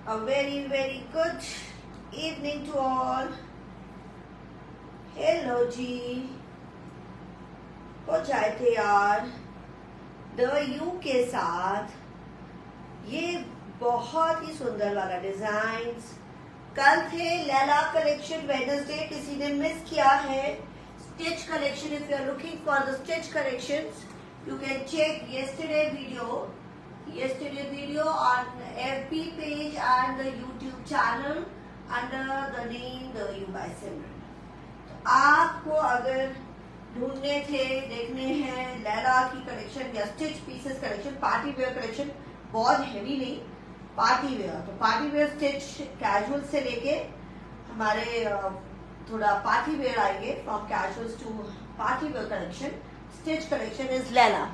A very good evening to all. Hello जी, हो जाए थे यार द यू के साथ। ये बहुत ही सुंदर वाला डिजाइन कल थे लैला कलेक्शन वेडनेसडे, किसी ने मिस किया है stitch collection. If you are looking for the stitch collections you can check yesterday video on FB page and the YouTube channel under the name The You by Simran। तो आपको अगर ढूंढने थे, देखने हैं लैला की कलेक्शन या stitch pieces collection, party wear collection, बहुत हैवी नहीं, पार्टी वेयर, तो पार्टी वेयर स्टिच कैजुअल से लेके हमारे थोड़ा पार्टी वेयर आएंगे, from casuals to party wear collection. Stitch collection is Laila.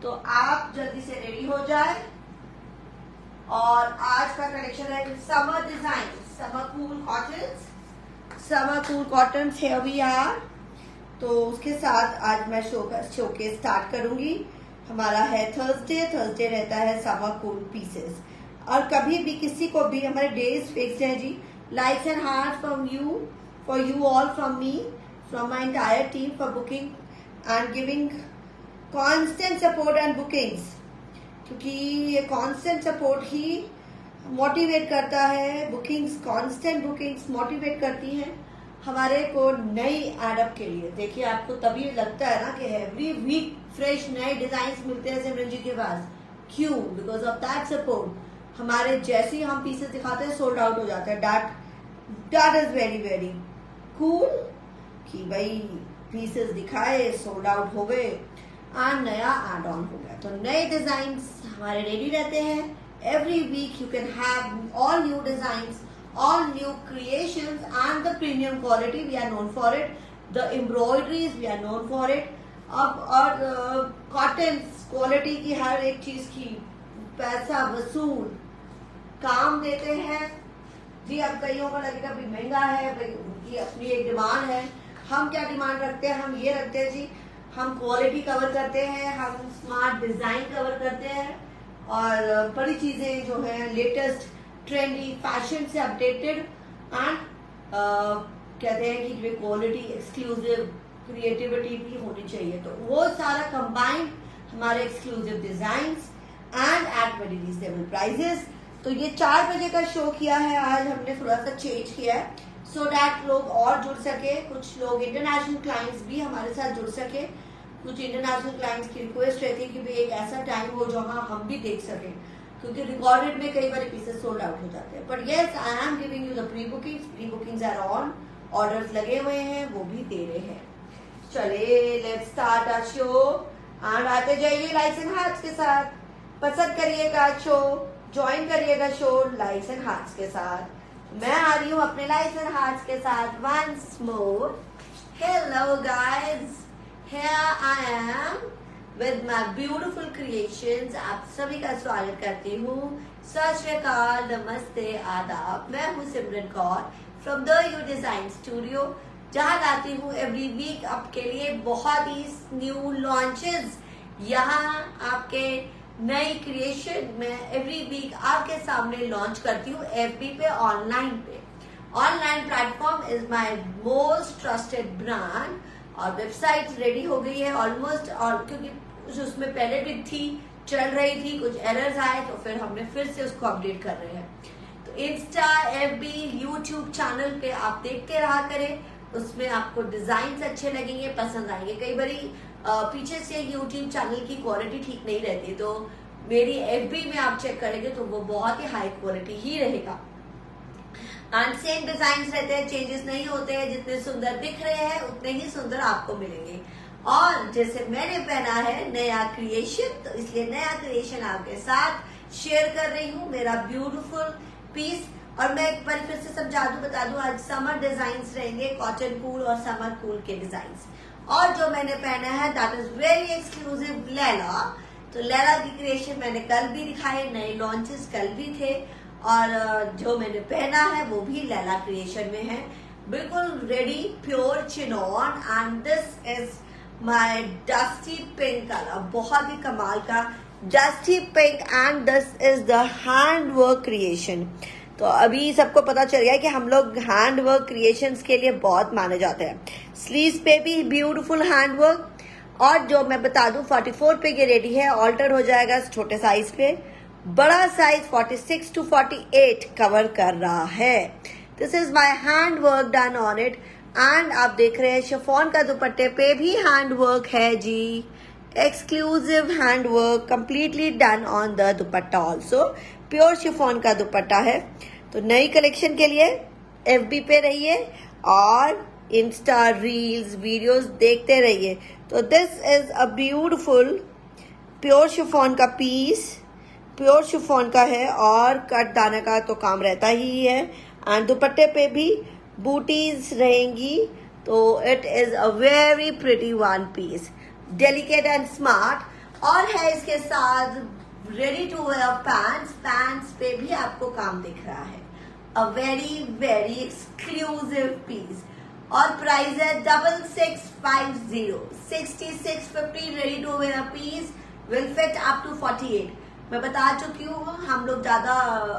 तो आप जल्दी से रेडी हो जाए। और आज का कलेक्शन है summer design, summer cool cotton है अभी यार। तो उसके साथ आज मैं शो के स्टार्ट करूंगी। हमारा है थर्सडे रहता है समर कूल पीसेस। और कभी भी किसी को भी हमारे डेज फिक्स्ड है जी। Likes and heart from you, for you all, from me, from my entire team for booking and giving constant support and bookings, क्योंकि ये constant support ही मोटिवेट करता है। बुकिंग्स, constant बुकिंग्स मोटिवेट करती हैं हमारे को नई एडअप के लिए। देखिए आपको तभी लगता है ना कि एवरी वीक फ्रेश नए डिजाइन मिलते हैं सिमरन जी के पास। क्यों? Because of that support. हमारे जैसे ही हम पीसेस दिखाते हैं सोल्ड आउट हो जाता है। दैट इज वेरी कूल कि भाई पीसेस दिखाए, सोल्ड आउट हो गए और नया एड ऑन हो गया। तो नए डिजाइन्स हमारे रेडी रहते हैं। Every week you can have all new designs, all new creations and the premium quality we are known for it. The embroideries we are known for it. अब और cotton quality की हर एक चीज की पैसा वसूल काम देते हैं जी। अब कईयों को लगेगा भी महंगा है, भाई उनकी अपनी एक डिमांड है। हम क्या डिमांड रखते हैं? हम ये रखते हैं जी, हम क्वालिटी कवर करते हैं, हम स्मार्ट डिजाइन कवर करते हैं और बड़ी चीजें जो है लेटेस्ट ट्रेंडी फैशन से अपडेटेड एंड कहते हैं कि जो क्वालिटी एक्सक्लूसिव क्रिएटिविटी भी होनी चाहिए। तो वो सारा कंबाइंड हमारे exclusive designs and at very reasonable prices. तो ये 4 बजे का शो किया है, आज हमने थोड़ा सा चेंज किया है सो दैट लोग और जुड़ सके। कुछ लोग इंटरनेशनल क्लाइंट्स भी हमारे साथ जुड़ सके। कुछ इंटरनेशनल क्लाइंट्स की रिक्वेस्ट रहती है कि भाई एक ऐसा टाइम हो जहां हम भी देख सके, क्योंकि रिकॉर्डेड में कई बार पीसेस सोल्ड आउट हो जाते हैं। But yes, I am giving you the pre bookings are on, orders लगे हुए हैं, वो भी दे रहे हैं। चले let's start our show and आते जाइए लाइक्स एंड हार्ट्स के साथ। पसंद करिएगा शो, ज्वाइन करिएगा शो लाइक्स एंड हार्ट्स के साथ। मैं आ रही हूँ अपने लाइक्स एंड हार्ट्स के साथ once more. Hello guys, here I am with my beautiful creations. आप सभी का स्वागत करती हूँ। सत श्री अकाल, नमस्ते, आदाब। मैं हूँ Simran Kaur from the U design studio, जहाँ लाती हूँ एवरी वीक आपके लिए बहुत ही न्यू लॉन्चेस। यहाँ आपके नई क्रिएशन में एवरी वीक आपके सामने लॉन्च करती हूँ FB पे, ऑनलाइन पे। Online platform is my most trusted brand और वेबसाइट रेडी हो गई है ऑलमोस्ट। और क्योंकि उसमें पहले भी थी, चल रही थी, कुछ एरर्स आए तो फिर हमने फिर से उसको अपडेट कर रहे हैं। तो इंस्टा, FB, YouTube चैनल पे आप देखते रहा करें, उसमें आपको डिजाइन अच्छे लगेंगे, पसंद आएंगे। कई बारी पीछे से YouTube चैनल की क्वालिटी ठीक नहीं रहती, तो मेरी FB में आप चेक करेंगे तो वो बहुत ही हाई क्वालिटी ही रहेगा। एंड सेम डिजाइन रहते हैं, चेंजेस नहीं होते हैं। जितने सुंदर दिख रहे हैं उतने ही सुंदर आपको मिलेंगे। और जैसे मैंने पहना है नया क्रिएशन, तो इसलिए नया क्रिएशन आपके साथ शेयर कर रही हूँ, मेरा ब्यूटीफुल पीस। और मैं एक बार फिर से बता दूं, आज समर डिजाइन्स रहेंगे, कॉटन कूल और समर कूल के डिजाइन्स। और जो मैंने पहना है that is very exclusive Laila. तो लैला की क्रिएशन मैंने कल भी दिखाए, नए लॉन्चेस कल भी थे। और जो मैंने पहना है वो भी लैला क्रिएशन में है, बिल्कुल ready, pure chinon. And this is my dusty pink colour, बहुत ही कमाल का dusty pink and this is the hand work creation. तो अभी सबको पता चल गया कि हम लोग हैंड वर्क क्रिएशंस के लिए बहुत माने जाते हैं। स्लीव्स पे भी ब्यूटीफुल हैंड वर्क, और जो मैं बता दूं 44 पे ये रेडी है, ऑल्टर हो जाएगा छोटे साइज पे, बड़ा साइज 46 to 48 कवर कर रहा है। This is my hand work done on it. And आप देख रहे हैं शिफॉन का दुपट्टे पे भी हैंड वर्क है जी, exclusive hand work completely done on the dupatta also. Pure chiffon का दुपट्टा है। तो नई कलेक्शन के लिए FB पे रहिए और इंस्टा रील्स वीडियोस देखते रहिए। तो this is a beautiful pure chiffon का पीस, प्योर शिफॉन का है और कट दाने का तो काम रहता ही है। एंड दुपट्टे पे भी बूटीज रहेंगी। तो it is a very pretty one piece, delicate and smart. और है इसके साथ ready to wear pants, pants पे भी आपको काम दिख रहा है। A very very exclusive piece और प्राइस है 6650, 6650 ready to wear piece will fit up to 48। मैं बता चुकी हूँ हम लोग ज्यादा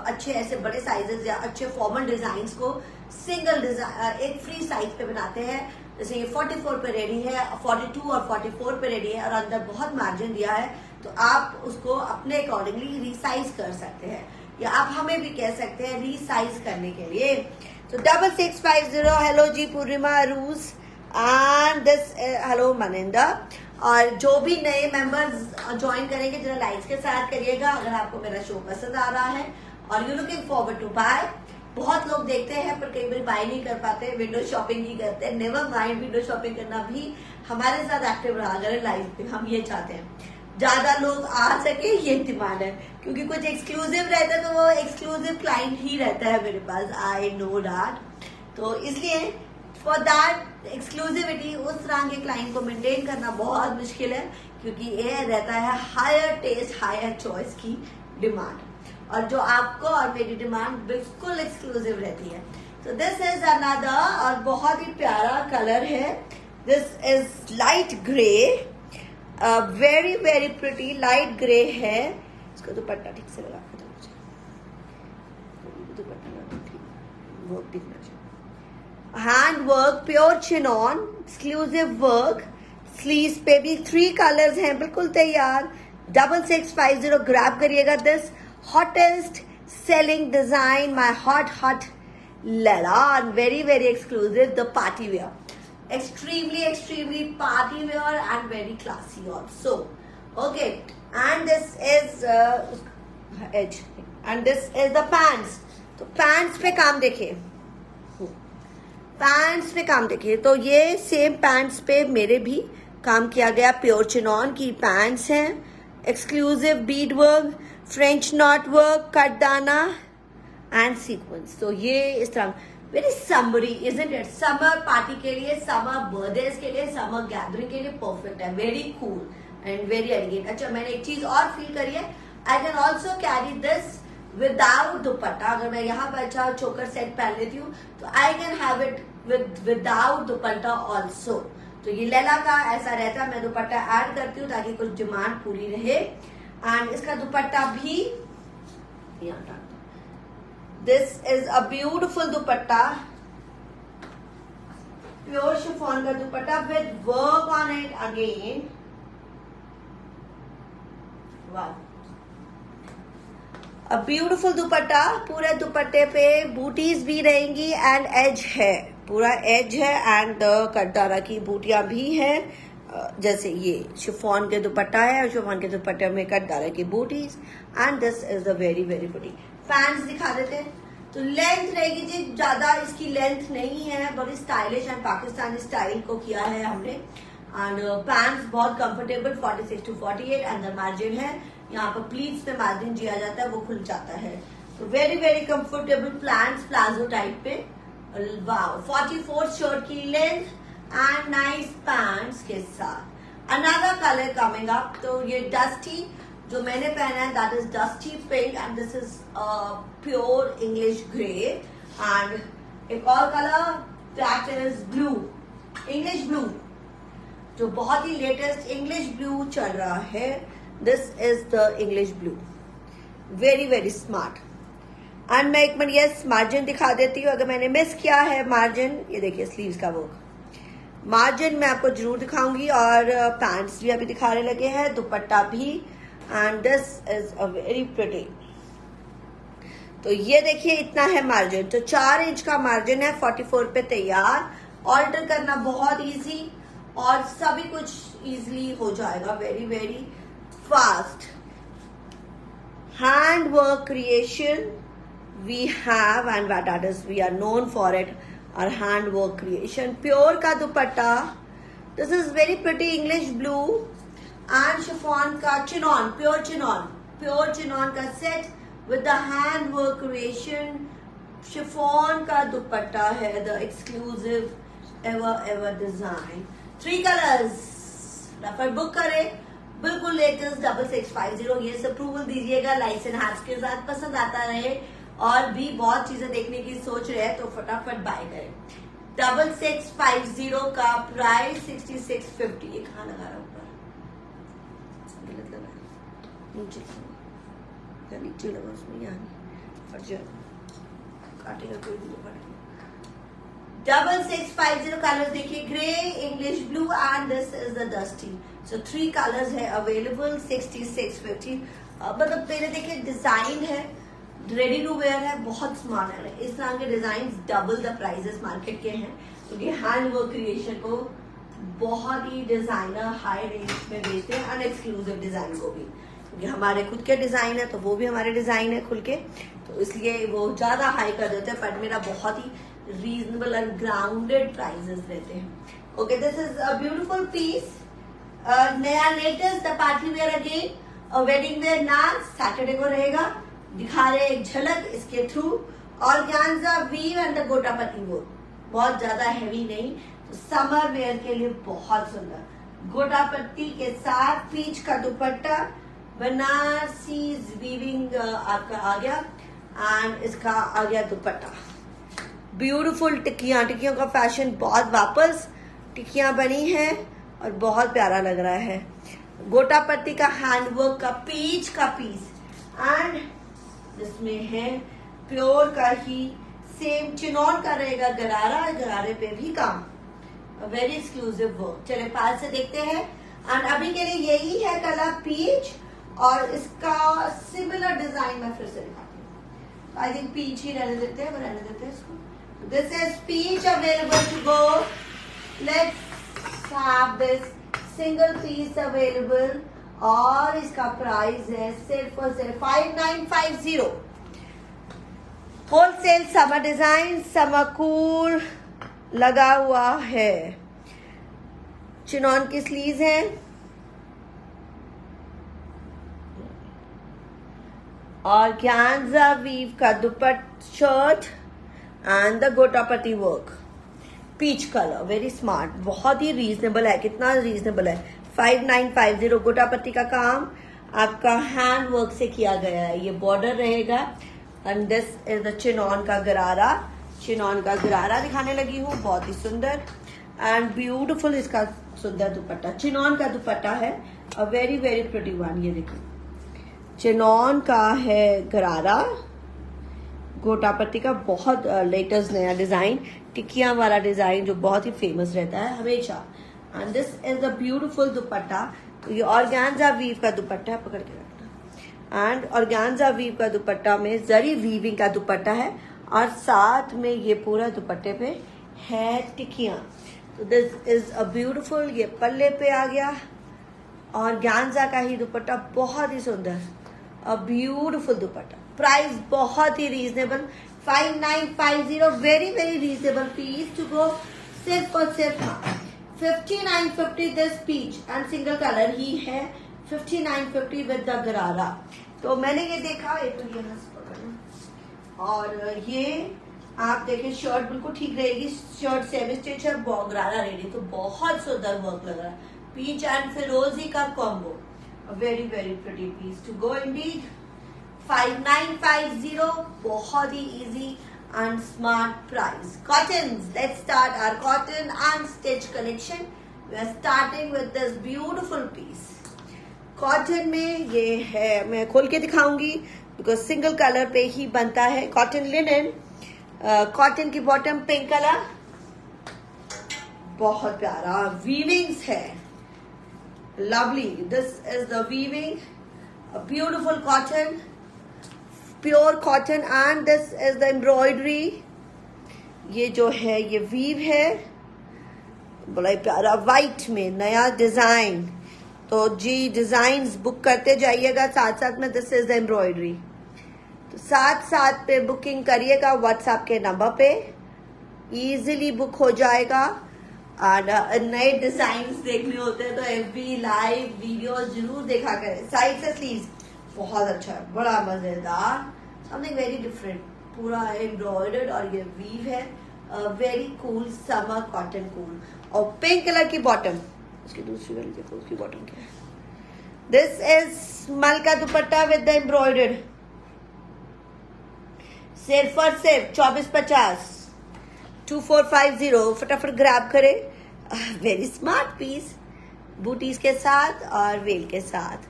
अच्छे ऐसे बड़े साइजेस या अच्छे फॉर्मल डिजाइन को सिंगल डिजाइन एक फ्री साइज पे बनाते हैं। जैसे ये 44 पे रेडी है, 42 और 44 पे रेडी है और अंदर बहुत मार्जिन दिया है, तो आप उसको अपने अकॉर्डिंगली रीसाइज कर सकते हैं, या आप हमें भी कह सकते हैं रीसाइज करने के लिए। तो 6650। हेलो जी पूर्णिमा रूस एंड दिस हेलो मनिंदा। और जो भी नए मेंबर्स ज्वाइन करेंगे जरा लाइक्स के साथ करिएगा अगर आपको मेरा शो पसंद आ रहा है और you looking forward to buy. बहुत लोग देखते हैं पर कई बार बाय नहीं कर पाते, विंडो शॉपिंग ही करते हैं। नेवर माइंड, विंडो शॉपिंग करना भी हमारे साथ एक्टिव रहा करें लाइफ पे, हम ये चाहते हैं ज्यादा लोग आ सके, ये डिमांड है। क्योंकि कुछ एक्सक्लूसिव रहता है तो वो एक्सक्लूसिव क्लाइंट ही रहता है मेरे पास, आई नो दैट। तो इसलिए फॉर दैट एक्सक्लूसिविटी उस तरह के क्लाइंट को मेंटेन करना बहुत मुश्किल है, क्योंकि ये रहता है हायर टेस्ट हायर चॉइस की डिमांड, और जो आपको और मेरी डिमांड बिल्कुल एक्सक्लूसिव रहती है। तो दिस इज अनदर और बहुत ही प्यारा कलर है। This is light grey, very very pretty light grey है। इसको दुपट्टा ठीक से लगा के दो, दुपट्टा वो दिखना चाहिए। Hand work pure chinon, exclusive work. Sleeves पे भी 3 कलर्स हैं बिल्कुल तैयार। 6650 ग्रैब करिएगा। This hottest selling design, my hot Lala, and very very exclusive, the party wear, extremely party wear and very classy also. Okay, and this is edge, and this is the pants. तो pants पे काम देखिए, pants पे काम देखिए। तो ये same pants पे मेरे भी काम किया गया। प्योर चिनॉन की पैंट्स हैं, exclusive bead work, French knot work, cutdana and sequence. तो ये इस तरह very summery, isn't it? Summer party के लिए, समर बर्थडेज के लिए, समर गैदरिंग के लिए परफेक्ट है। Very cool and very elegant. अच्छा, मैंने एक चीज और फील करी है, I can also carry this without दुपट्टा। अगर मैं यहाँ पर अच्छा चोकर सेट पहन लेती हूँ तो I can have it without dupatta also. तो ये लैला का ऐसा रहता है, मैं दुपट्टा ऐड करती हूँ ताकि कुछ डिमांड पूरी रहे। एंड इसका दुपट्टा भी this is a beautiful dupatta, pure chiffon का dupatta with work on it again. वाह, अ ब्यूटिफुल दुपट्टा। पूरे दुपट्टे पे बूटीज भी रहेंगी एंड एज है, पूरा एज है एंड कटदारा की बूटियां भी है। जैसे ये शिफॉन के दुपट्टा है और शिफॉन के दुपट्टे में कटदारा की booties. And this is the very very pretty. Pants दिखा देते हैं। तो लेंथ रहेगी जी, ज्यादा इसकी लेंथ नहीं है, बड़ी स्टाइलिश एंड पाकिस्तानी स्टाइल को किया है हमने। एंड पैंट्स बहुत कंफर्टेबल, 46 to 48 अंदर मार्जिन है। यहाँ पर प्लीट्स पे मार्जिन दिया जाता है, वो खुल जाता है। तो very very comfortable pants, palazzo type पे। वाओ, 44 शर्ट की लेंथ एंड नाइस पैंट्स के साथ। अनदर कलर कमिंग अप, तो ये डस्टी जो मैंने पहना है that is dusty pink and this is pure English grey. And एक और colour that is blue, English blue, जो बहुत ही लेटेस्ट इंग्लिश ब्लू चल रहा है। This is the English blue, very very smart. And मैं एक मिनट ये मार्जिन दिखा देती हूँ, अगर मैंने मिस किया है मार्जिन, ये देखिए स्लीव्स का वर्क, मार्जिन मैं आपको जरूर दिखाऊंगी, और पैंट्स भी अभी दिखाने लगे हैं, दुपट्टा भी। And this is a very pretty. तो ये देखिए इतना है मार्जिन, तो 4 इंच का मार्जिन है, 44 पे तैयार। ऑल्टर करना बहुत इजी और सभी कुछ इजीली हो जाएगा, very very fast. Hand work creation we have, and that is we are known for it, our hand work creation. Pure ka dupatta, this is very pretty English blue, and chiffon ka chinon, pure chinon ka set with the hand work creation. Chiffon ka dupatta hai, the exclusive ever design. 3 colors, रफर book करें, बिल्कुल latest 6650। ये सब approval दीजिएगा, likes and hearts के साथ, पसंद आता रहे और भी बहुत चीजें देखने की सोच रहे हैं तो फटाफट बाय करें। 6650 का प्राइस 6650। ये कहाँ लगा रहा ऊपर, गलत लगा, नीचे लगा उसमें, यहाँ काटेगा कोई भी। 6650 कलर्स देखिए, grey, English blue and this is the dusty. So 3 colours है अवेलेबल। 6650 मतलब मेरे देखिए डिजाइन है, रेडी टू वेयर है, बहुत स्मार्ट है। इस तरह के design double the prices market के हैं, क्योंकि हैंड वर्क क्रिएशन को बहुत ही डिजाइनर हाई रेंज में बेचते हैं, एंड एक्सक्लूसिव डिजाइन को भी, क्योंकि हमारे खुद के डिजाइन है तो वो भी हमारे डिजाइन है खुल के, तो इसलिए वो ज्यादा हाई कर देते हैं, पर मेरा बहुत ही रीजनेबल एंड ग्राउंडेड प्राइसेस रहते हैं। Okay, this is a beautiful piece, नया latest the party wear again, wedding wear ना सैटरडे को रहेगा, दिखा रहे एक झलक इसके through. Organza weave and the gotapatti work, बहुत ज्यादा हैवी नहीं, तो समर वेयर के लिए बहुत सुंदर। गोटापत्ती के साथ पीच का दुपट्टा, बनारसी वीविंग आपका आ गया, एंड इसका आ गया दुपट्टा। ब्यूटीफुल टिक्कियों का फैशन बहुत वापस, टिक्कियां बनी है और बहुत प्यारा लग रहा है। गोटापत्ती का हैंडवर्क का पीच का पीस, एंड जिसमें है प्योर का ही सेम चिनॉन का रहेगा गरारा, गरारे पे भी काम, वेरी एक्सक्लूसिव वर्क। चले पास से देखते हैं, एंड अभी के लिए यही है कलर पीच, और इसका सिमिलर डिजाइन मैं फिर से दिखाती हूँ। आई थिंक पीच ही रहने देते हैं, रहने देते हैं इसको। This is peach available to go, let's have this single piece available, और इसका प्राइस है सिर्फ और सिर्फ 5950। Wholesale summer design, summer cool लगा हुआ है, चिनॉन की स्लीव्स हैं, ऑर्गेन्जा वीव का dupatta shirt and the gotapatti work, peach colour, very smart, बहुत ही रीजनेबल है। कितना रीजनेबल है, 5950। गोटापति का काम आपका हैंड वर्क से किया गया है, ये बॉर्डर रहेगा, and this is the chinon का गरारा। चिनॉन का गरारा दिखाने लगी हूँ, बहुत ही सुंदर एंड ब्यूटीफुल इसका सुंदर दुपट्टा। चिनॉन का दुपट्टा है, a very very pretty one. ये देखिए चिनॉन का है गरारा, गोटापत्ती का बहुत लेटेस्ट नया डिजाइन, टिक्कियां वाला डिजाइन जो बहुत ही फेमस रहता है हमेशा। And this is a beautiful दुपट्टा। तो ये ऑर्गेन्जा वीव का दुपट्टा है, पकड़ के रखना, एंड ऑर्गेन्जा वीव का दुपट्टा में जरी वीविंग का दुपट्टा है, और साथ में ये पूरा दुपट्टे पे है टिक्कियां। तो दिस इज अ ब्यूटीफुल, ये पल्ले पे आ गया, ऑर्गेन्जा का ही दुपट्टा, बहुत ही सुंदर, अ ब्यूटीफुल दुपट्टा। प्राइस बहुत ही reasonable, 5950, very very reasonable piece to go. सिर्फ और सिर्फ 5950 this peach, and single colour ही है, 5950 विद द गरारा। तो मैंने ये देखा, ये तो ये और ये आप देखें शर्ट बिल्कुल ठीक रहेगी, शर्ट सेमी स्टिच है, गरारा रेडी, तो बहुत सुंदर वर्क लग रहा है। पीच एंड फिरोजी का combo, very very pretty piece to go indeed. 5950, बहुत ही easy and smart price. Cottons, let's start our cotton and stitch collection. We are starting with this beautiful piece, cotton में ये है, मैं खोल के दिखाऊंगी बिकॉज सिंगल कलर पे ही बनता है। कॉटन लिनन, कॉटन की बॉटम पिंक कलर, बहुत प्यारा वीविंग्स है, lovely. This is the weaving, beautiful cotton, pure cotton and this is the embroidery. ये जो है ये वीव है, बड़ा ही प्यारा व्हाइट में नया डिजाइन। तो जी डिजाइन्स बुक करते जाइएगा साथ साथ में। This is the embroidery. तो साथ साथ पे बुकिंग करिएगा व्हाट्सएप के नंबर पे, इजीली बुक हो जाएगा। और नए डिजाइन्स देखने होते हैं तो एफबी लाइव वीडियो जरूर देखा करें। साइड से स्लीव्स बहुत अच्छा है, बड़ा मजेदार, समथिंग वेरी डिफरेंट, पूरा एम्ब्रॉयडर्ड और ये वीव है। Very cool summer cotton cool. और पिंक कलर की बॉटम, उसकी दूसरी वाली देखो, उसकी बॉटम क्या है। दिस इज मल का दुपट्टा विद द एम्ब्रॉयडर्ड, सिर्फ और सिर्फ 2450 2450। फटाफट ग्रैब करे। वेरी स्मार्ट पीस, बूटीज के साथ और वेल के साथ।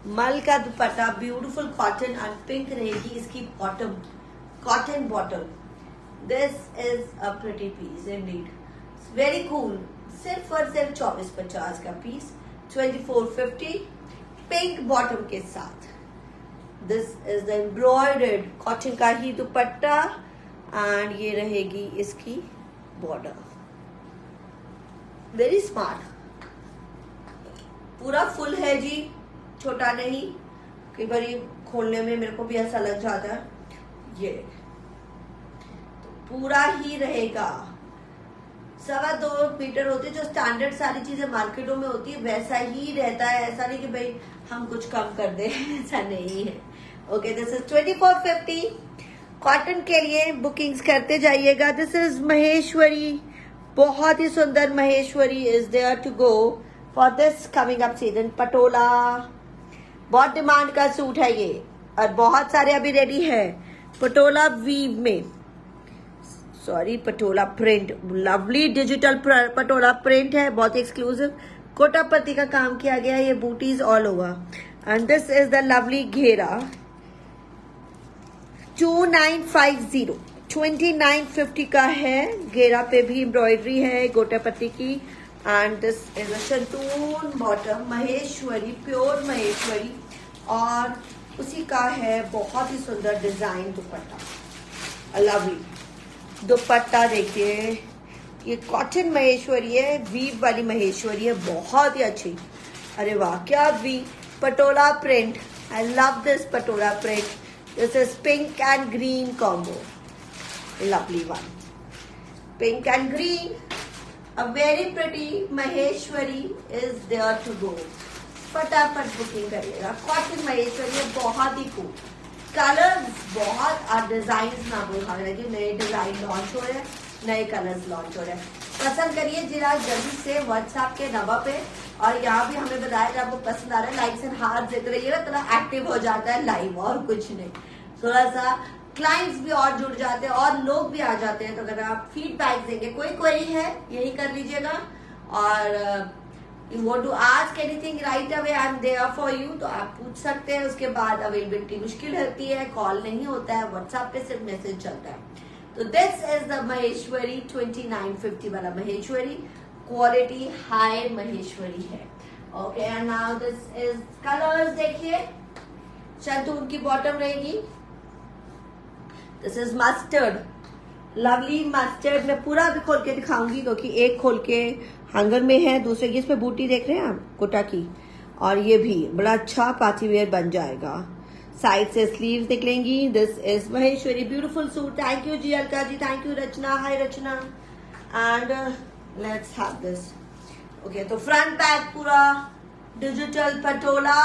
मल का dupatta, beautiful cotton and pink रहेगी इसकी bottom, cotton bottom. This is a pretty piece indeed, very cool. सिर्फ और सिर्फ 2450 का पीस, 2450 पिंक बॉटम के साथ। This is the embroidered cotton का ही दुपट्टा एंड ये रहेगी इसकी बॉर्डर। वेरी स्मार्ट, पूरा फुल है जी, छोटा नहीं। कई बार ये खोलने में मेरे को भी ऐसा लग जाता है। ये तो पूरा ही रहेगा, 2.25 मीटर होते जो स्टैंडर्ड सारी चीजें मार्केटों में होती है वैसा ही रहता है। ऐसा नहीं कि भाई हम कुछ कम कर दे, ऐसा नहीं है। Okay, this is 2450। कॉटन के लिए बुकिंग्स करते जाइएगा। दिस इज महेश्वरी, बहुत ही सुंदर Maheshwari is there to go for this coming up season. Patola बहुत डिमांड का सूट है ये और बहुत सारे अभी रेडी है। पटोला वीव में, sorry Patola print, lovely digital Patola print है, बहुत एक्सक्लूसिव। कोटा पत्ती का काम किया गया है, ये booties all over. And this is the lovely घेरा, 2950 2950 का है। घेरा पे भी एम्ब्रॉयडरी है गोटा पत्ती की। And this is a shantoon bottom, Maheshwari, pure Maheshwari, और उसी का है बहुत ही सुंदर डिजाइन दुपट्टा, लवली दुपट्टा। देखिए ये कॉटन महेश्वरी है, वीव वाली महेश्वरी है, बहुत ही अच्छी। अरे वाह क्या weave, Patola print, I love this Patola print. This is pink and green combo, lovely one, pink and green, a very pretty Maheshwari is there to go। फटाफट बुकिंग करिएगा। कॉटन महेश्वरी है, बहुत ही कूल कलर्स, बहुत और डिजाइन ना बोल लगे, नए डिजाइन लॉन्च हो रहे हैं, नए कलर्स लॉन्च हो रहे हैं। पसंद करिए जरा जल्दी से व्हाट्सएप के नंबर पे। और यहाँ भी हमें बताया जब आपको पसंद आ रहा है लाइक्स एंड हार्ट देते रहिएगा, थोड़ा एक्टिव हो जाता है लाइव, और कुछ नहीं। थोड़ा सा क्लाइंट्स भी और जुड़ जाते हैं और लोग भी आ जाते हैं। तो अगर आप फीडबैक देंगे, कोई क्वेरी है यही कर लीजिएगा। और you want to ask anything right away, I am there for you, तो आप पूछ सकते हैं। उसके बाद अवेलेबिलिटी मुश्किल रहती है, कॉल नहीं होता है, व्हाट्सएप पे सिर्फ मैसेज चलता है। तो दिस इज द महेश्वरी 2950 वाला महेश्वरी, क्वालिटी हाई महेश्वरी है। Okay, and now this is colours. देखिए शंतून की बॉटम रहेगी, this is mustard, lovely mustard. मैं पूरा भी खोल के दिखाऊंगी क्योंकि एक खोल के हैंगर में है, दूसरे की इसमें बूटी देख रहे हैं आप कोटा की, और ये भी बड़ा अच्छा पार्टी वेयर बन जाएगा। साइड से स्लीव्स निकलेंगी। This is Maheshwari, beautiful suit. Thank you ji Alka ji, thank you Rachna, hi Rachna. And let's have this. Okay, तो फ्रंट बैक पूरा डिजिटल पटोला,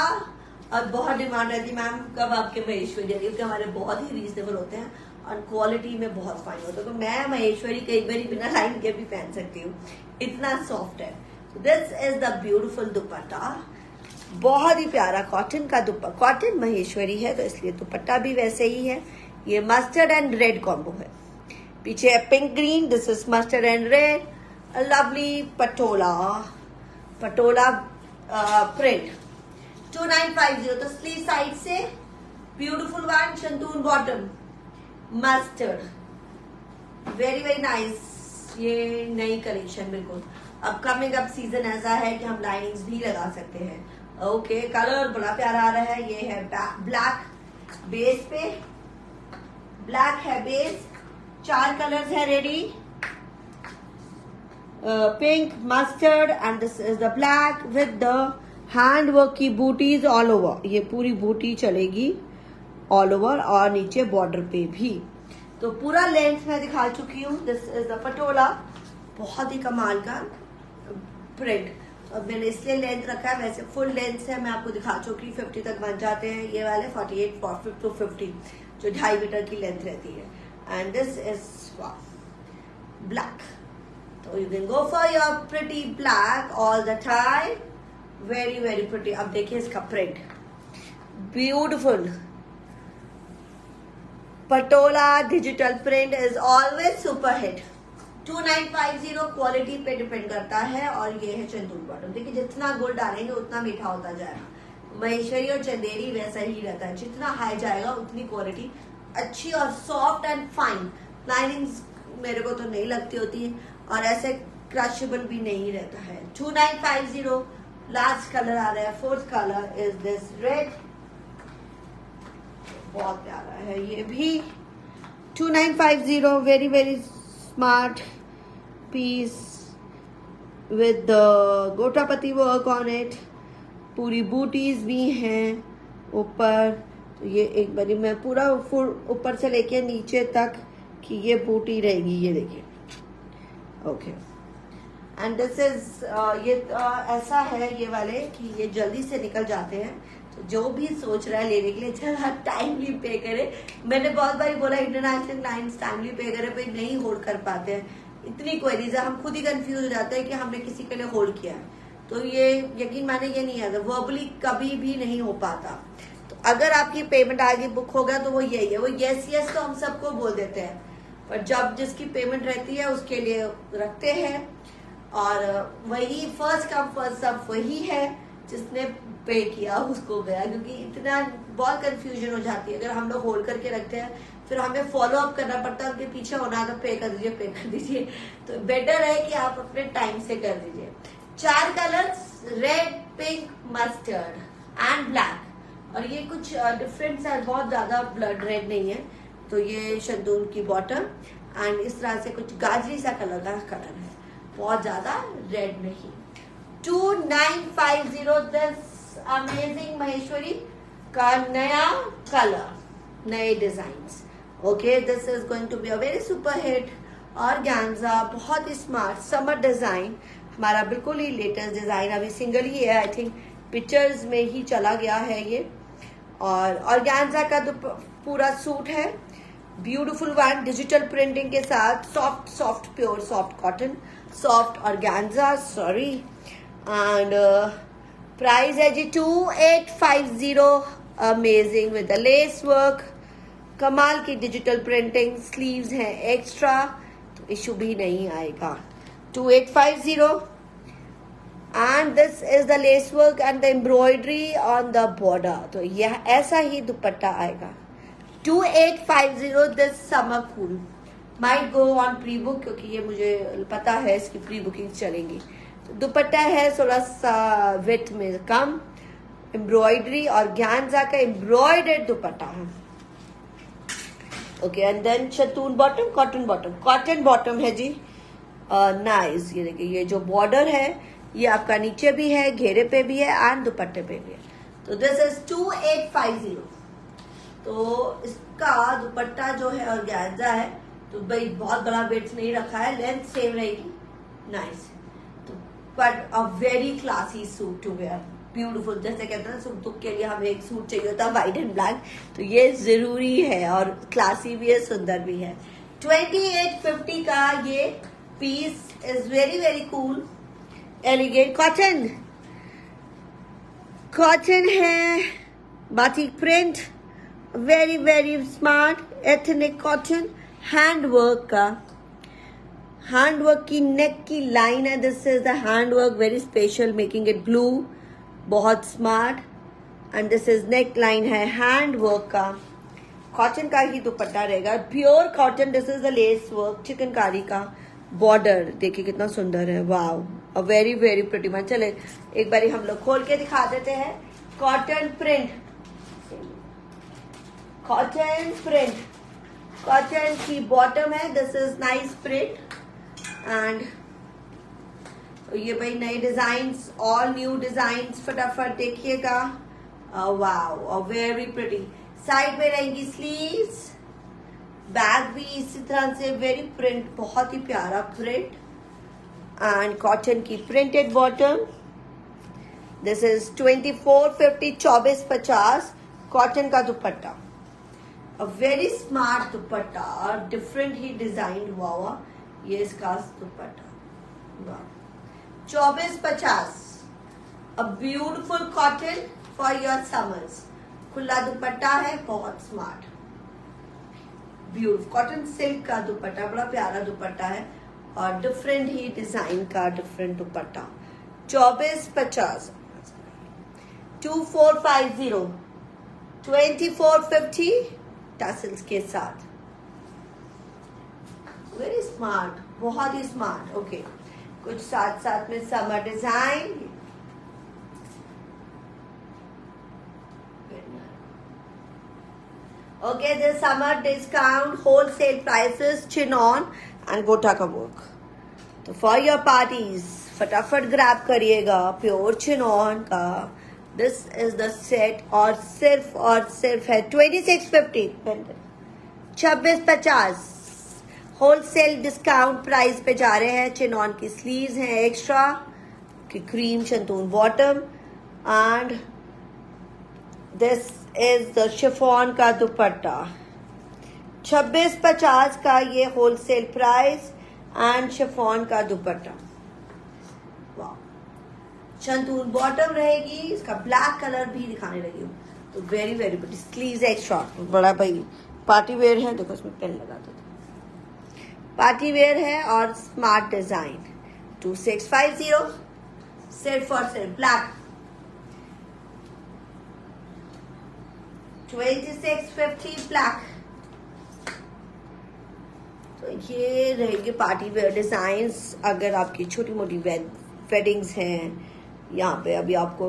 और बहुत डिमांड रहती है मैम कब आपके महेश्वरी, क्योंकि हमारे बहुत ही रीजनेबल होते हैं और क्वालिटी में बहुत फाइन होता है। तो मैं महेश्वरी कई बार बिना लाइन के भी पहन सकती हूँ, इतना सॉफ्ट है। दिस इज द ब्यूटीफुल दुपट्टा, बहुत ही प्यारा कॉटन का दुपट्टा, कॉटन महेश्वरी है तो इसलिए दुपट्टा भी वैसे ही है। ये मस्टर्ड एंड रेड कॉम्बो है, पीछे है pink green, this is mustard and red, lovely patola, patola print, 2950। तो स्लीव साइड से beautiful one, shantoon bottom, mustard, very very nice. ये नई कलेक्शन बिल्कुल। अब कमिंग अप सीजन ऐसा है कि हम लाइनिंग्स भी लगा सकते हैं। ओके, कलर बड़ा प्यारा आ रहा है। ये है ब्लैक बेस पे, ब्लैक है बेस, 4 कलर्स है ready, pink, mustard and this is the black with the hand work की बूटीज ऑल ओवर। ये पूरी बूटी चलेगी ऑल ओवर और नीचे बॉर्डर पे भी। तो पूरा लेंथ मैं दिखा चुकी हूँ। दिस इज द पटोला, बहुत ही कमाल का प्रिंट। अब मैंने इसलिए लेंथ रखा है, वैसे फुल लेंथ से मैं आपको दिखा चुकी, 50 तक बन जाते हैं ये वाले, 48 to 50 जो 2.5 मीटर की लेंथ रहती है। एंड दिस इज ब्लैक, तो you can go for your pretty black all the time, very very pretty. अब देखिए इसका print, beautiful Patola digital print is always super hit. 2950 quality पे डिपेंड करता है। और ये है चंदून बॉटम। देखिए जितना गोल्ड डालेंगे उतना मीठा होता जाएगा। महेश्वरी और चंदेरी वैसा ही रहता है, जितना हाई जाएगा उतनी क्वालिटी अच्छी और सॉफ्ट एंड फाइन। लाइनिंग्स मेरे को तो नहीं लगती होती है और ऐसे क्रशेबल भी नहीं रहता है। 2950 लास्ट कलर आ रहा है, 4th colour is this red, बहुत प्यारा है ये भी। 2950 very very smart piece with the gotapatti work on it. पूरी बूटीज भी हैं ऊपर। तो ये एक बारी मैं पूरा ऊपर से लेके नीचे तक कि ये बूटी रहेगी, ये देखिए। ओके, एंड दिस इज ये ऐसा है ये वाले कि ये जल्दी से निकल जाते हैं। तो जो भी सोच रहा है लेने के लिए जरा टाइमली पे करे। मैंने बहुत बार बोला इंटरनेशनल क्लाइंट्स टाइमली पे करे, पे नहीं होल्ड कर पाते हैं। इतनी क्वेरीज है, हम खुद ही कंफ्यूज हो जाते हैं कि हमने किसी के लिए होल्ड किया है। तो ये यकीन माने ये नहीं आता, वर्बली कभी भी नहीं हो पाता। तो अगर आपकी पेमेंट आगे बुक हो गया तो वो यही है, वो यस यस तो हम सबको बोल देते हैं, पर जब जिसकी पेमेंट रहती है उसके लिए रखते हैं। और वही फर्स्ट कम फर्स्ट सर्व वही है, जिसने पे किया उसको गया। क्योंकि इतना बहुत कंफ्यूजन हो जाती है अगर हम लोग होल्ड करके रखते हैं, फिर हमें फॉलो अप करना पड़ता है, उनके पीछे होना तो पे कर दीजिए, पे कर दीजिए। तो बेटर है कि आप अपने टाइम से कर दीजिए। 4 colours, red, pink, mustard and black. और ये कुछ डिफरेंट है, बहुत ज्यादा ब्लड रेड नहीं है। तो ये शंतून की बॉटम एंड इस तरह से कुछ गाजरी सा कलर का कलर है, बहुत ज्यादा रेड नहीं। 2950 दिस अमेजिंग महेश्वरी का नया कलर, नए designs. Okay, this is going to be a very super hit. Organza, बहुत ही स्मार्ट समर डिजाइन, हमारा बिल्कुल ही लेटेस्ट डिजाइन, अभी सिंगल ही है, आई थिंक पिक्चर्स में ही चला गया है ये। और ऑर्गेन्जा का पूरा सूट है, ब्यूटीफुल वन, डिजिटल प्रिंटिंग के साथ, soft soft pure soft cotton, soft organza, sorry. And price है जी 2850, amazing with the lace work, कमाल की डिजिटल प्रिंटिंग, स्लीव्स हैं एक्स्ट्रा, तो इशू भी नहीं आएगा। 2850 and this is the lace work and the embroidery on the border. तो यह ऐसा ही दुपट्टा आएगा। 2850 this summer cool might go on pre book, क्योंकि ये मुझे पता है इसकी प्री बुकिंग चलेंगी। तो दुपट्टा है थोड़ा सा विथ में कम, एम्ब्रॉयडरी और ऑर्गेन्जा का एम्ब्रॉयडर्ड दुपट्टा है। Okay, and then shantoon bottom, cotton bottom है जी। नाइस, ये देखिए ये जो बॉर्डर है ये आपका नीचे भी है, घेरे पे भी है एंड दुपट्टे पे भी है। तो दिस इज 2850। तो इसका दुपट्टा जो है ऑर्गेन्जा है, तो भाई बहुत बड़ा वेट नहीं रखा है, लेंथ सेम रहेगी। नाइस, तो but a very classy suit to wear, beautiful. जैसे कहते हैं सुख दुख के लिए हमें एक सूट चाहिए होता है व्हाइट एंड ब्लैक, तो ये जरूरी है और क्लासी भी है, सुंदर भी है। 2850 का ये piece is very very cool, elegant. Cotton है, batik print, very very smart ethnic cotton, handwork का, हैंडवर्क की नेक की लाइन है, this is the handwork, very special, making it blue, बहुत स्मार्ट। And this is neck line है hand work का, cotton का ही दुपट्टा रहेगा, pure cotton. This is the lace work, chikankari का बॉर्डर देखिए कितना सुंदर है, wow, a very very pretty one. चले एक बारी हम लोग खोल के दिखा देते हैं। Cotton print, cotton print, cotton की बॉटम है। This is nice print and ये भाई नए डिजाइन्स, ऑल न्यू डिजाइन्स, फटाफट देखिएगा। वाव, वेरी प्रिटी। साइड में रहेंगी स्लीव्स, बैक भी इसी तरह से वेरी प्रिंट, बहुत ही प्यारा प्रिंट एंड कॉटन की printed bottom. This is 2450, 2450 cotton का दुपट्टा, अ वेरी स्मार्ट दुपट्टा और डिफरेंट ही डिजाइन हुआ हुआ ये इसका दुपट्टा, वाह। 2450, a beautiful cotton for your summers. खुला दुपट्टा है, बहुत स्मार्ट, ब्यूटिफुल कॉटन सिल्क का दुपट्टा, बड़ा प्यारा दुपट्टा है और डिफरेंट ही डिजाइन का डिफरेंट दुपट्टा। 2450, 2450, 2450 टसल्स के साथ, वेरी स्मार्ट, बहुत ही स्मार्ट। ओके, कुछ साथ साथ में summer design, okay, this summer discount wholesale prices chinon and गोटा का वर्क। तो फॉर योर पार्टीज फटाफट ग्रैब करिएगा प्योर चिनॉन का। दिस इज द सेट और सिर्फ है 2650, 2650 होलसेल डिस्काउंट प्राइस पे जा रहे हैं। चिनॉन की स्लीव्स हैं एक्स्ट्रा की cream shantoon bottom and this is the chiffon का दुपट्टा। 2650 का ये होलसेल प्राइस एंड शिफॉन का दुपट्टा, वाह। शंतून बॉटम रहेगी, इसका ब्लैक कलर भी दिखाने लगी हूँ, तो very very pretty. Sleeves extra, बड़ा भाई पार्टी वेयर है, देखो इसमें पेन लगा दो, पार्टी वेयर है और स्मार्ट डिजाइन। 2650 सिर्फ और सिर्फ ब्लैक। 2650 ब्लैक। तो ये रहेंगे पार्टी वेयर डिजाइन्स। अगर आपकी छोटी मोटी वेडिंग्स हैं, यहाँ पे अभी आपको